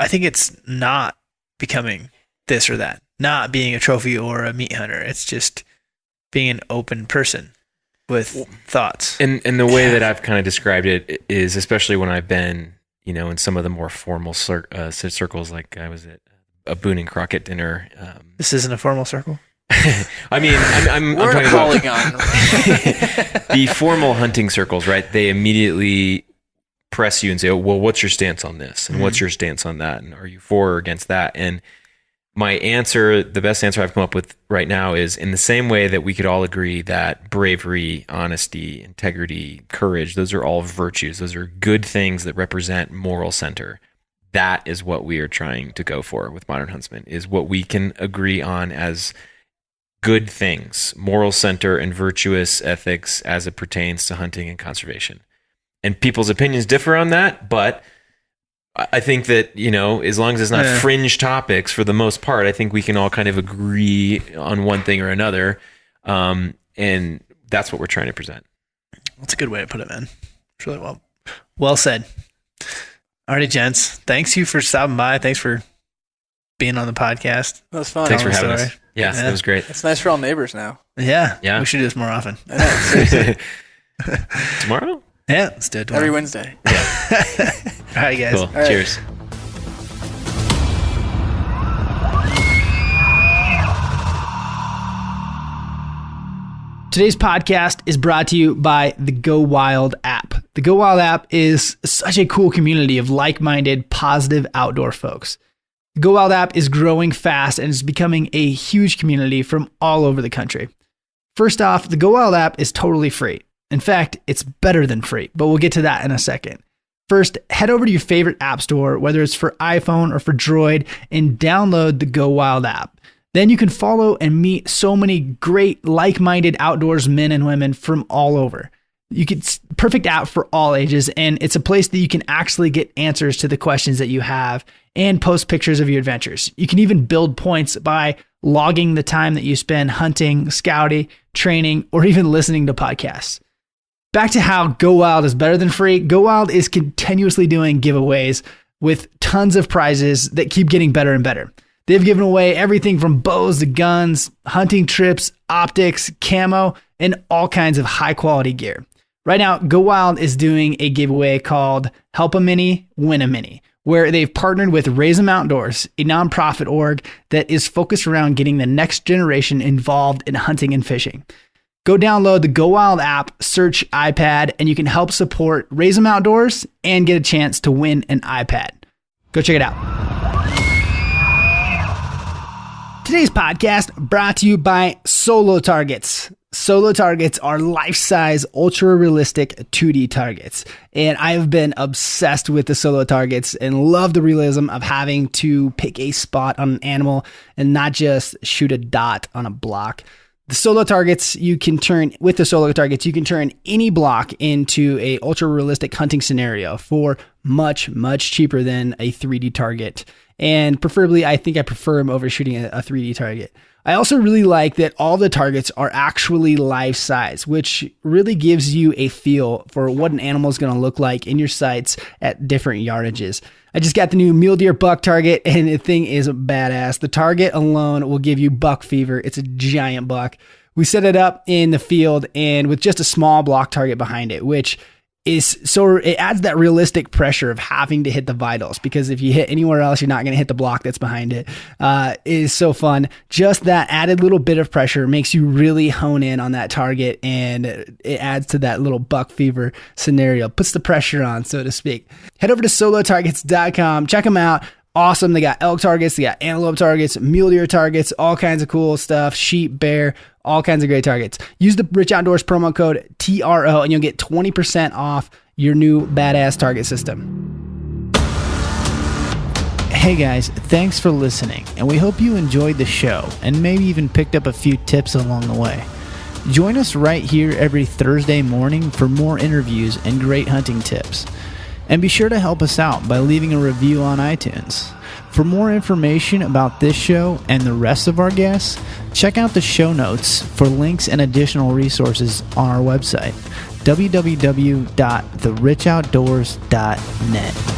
I think it's not becoming this or that. not being a trophy or a meat hunter. It's just being an open person with thoughts. And the way that I've kind of described it is, especially when I've been, in some of the more formal circles, like I was at a Boone and Crockett dinner. This isn't a formal circle. I mean, I'm talking about the formal hunting circles, right? They immediately press you and say, "Oh, well, what's your stance on this? And what's your stance on that? And are you for or against that?" And my answer, the best answer I've come up with right now is, in the same way that we could all agree that bravery, honesty, integrity, courage, those are all virtues. Those are good things that represent moral center. That is what we are trying to go for with Modern Huntsman, is what we can agree on as good things, moral center and virtuous ethics as it pertains to hunting and conservation. And people's opinions differ on that, but I think that, as long as it's not fringe topics for the most part, I think we can all kind of agree on one thing or another. And that's what we're trying to present. That's a good way to put it, man. It's really well said. Alrighty, gents. Thanks you for stopping by. Thanks for being on the podcast. That was fun. Thanks for having us. Yeah, that was great. It's nice for all neighbors now. Yeah. We should do this more often. I know, seriously. Tomorrow? Yeah, let's do it tomorrow. Every Wednesday. Yeah. All right, guys. Cool. All right. Cheers. Today's podcast is brought to you by the Go Wild app. The Go Wild app is such a cool community of like-minded, positive outdoor folks. The Go Wild app is growing fast and is becoming a huge community from all over the country. First off, the Go Wild app is totally free. In fact, it's better than free, but we'll get to that in a second. First, head over to your favorite app store, whether it's for iPhone or for Droid, and download the Go Wild app. Then you can follow and meet so many great like-minded outdoors men and women from all over. It's perfect app for all ages, and it's a place that you can actually get answers to the questions that you have and post pictures of your adventures. You can even build points by logging the time that you spend hunting, scouting, training, or even listening to podcasts. Back to how Go Wild is better than free. Go Wild is continuously doing giveaways with tons of prizes that keep getting better and better. They've given away everything from bows to guns, hunting trips, optics, camo, and all kinds of high quality gear. Right now, Go Wild is doing a giveaway called Help a Mini, Win a Mini, where they've partnered with Raise 'em Outdoors, a nonprofit org that is focused around getting the next generation involved in hunting and fishing. Go download the Go Wild app, search iPad, and you can help support Raise 'em Outdoors and get a chance to win an iPad. Go check it out. Today's podcast brought to you by Solo Targets. Solo Targets are life-size, ultra-realistic 2D targets. And I've been obsessed with the Solo Targets and love the realism of having to pick a spot on an animal and not just shoot a dot on a block. The Solo Targets, you can turn any block into a ultra-realistic hunting scenario for much, much cheaper than a 3D target. And preferably, I think I prefer them over shooting a 3D target. I also really like that all the targets are actually life size, which really gives you a feel for what an animal is going to look like in your sights at different yardages. I just got the new mule deer buck target, and the thing is badass. The target alone will give you buck fever. It's a giant buck. We set it up in the field and with just a small block target behind it, which is so it adds that realistic pressure of having to hit the vitals, because if you hit anywhere else, you're not going to hit the block that's behind it. It is so fun. Just that added little bit of pressure makes you really hone in on that target, and it adds to that little buck fever scenario, puts the pressure on, so to speak. Head over to solotargets.com. Check them out. Awesome. They got elk targets, they got antelope targets, mule deer targets, all kinds of cool stuff, sheep, bear, all kinds of great targets. Use the Rich Outdoors promo code TRO and you'll get 20% off your new badass target system. Hey guys, thanks for listening, and we hope you enjoyed the show and maybe even picked up a few tips along the way. Join us right here every Thursday morning for more interviews and great hunting tips. And be sure to help us out by leaving a review on iTunes. For more information about this show and the rest of our guests, check out the show notes for links and additional resources on our website, www.therichoutdoors.net.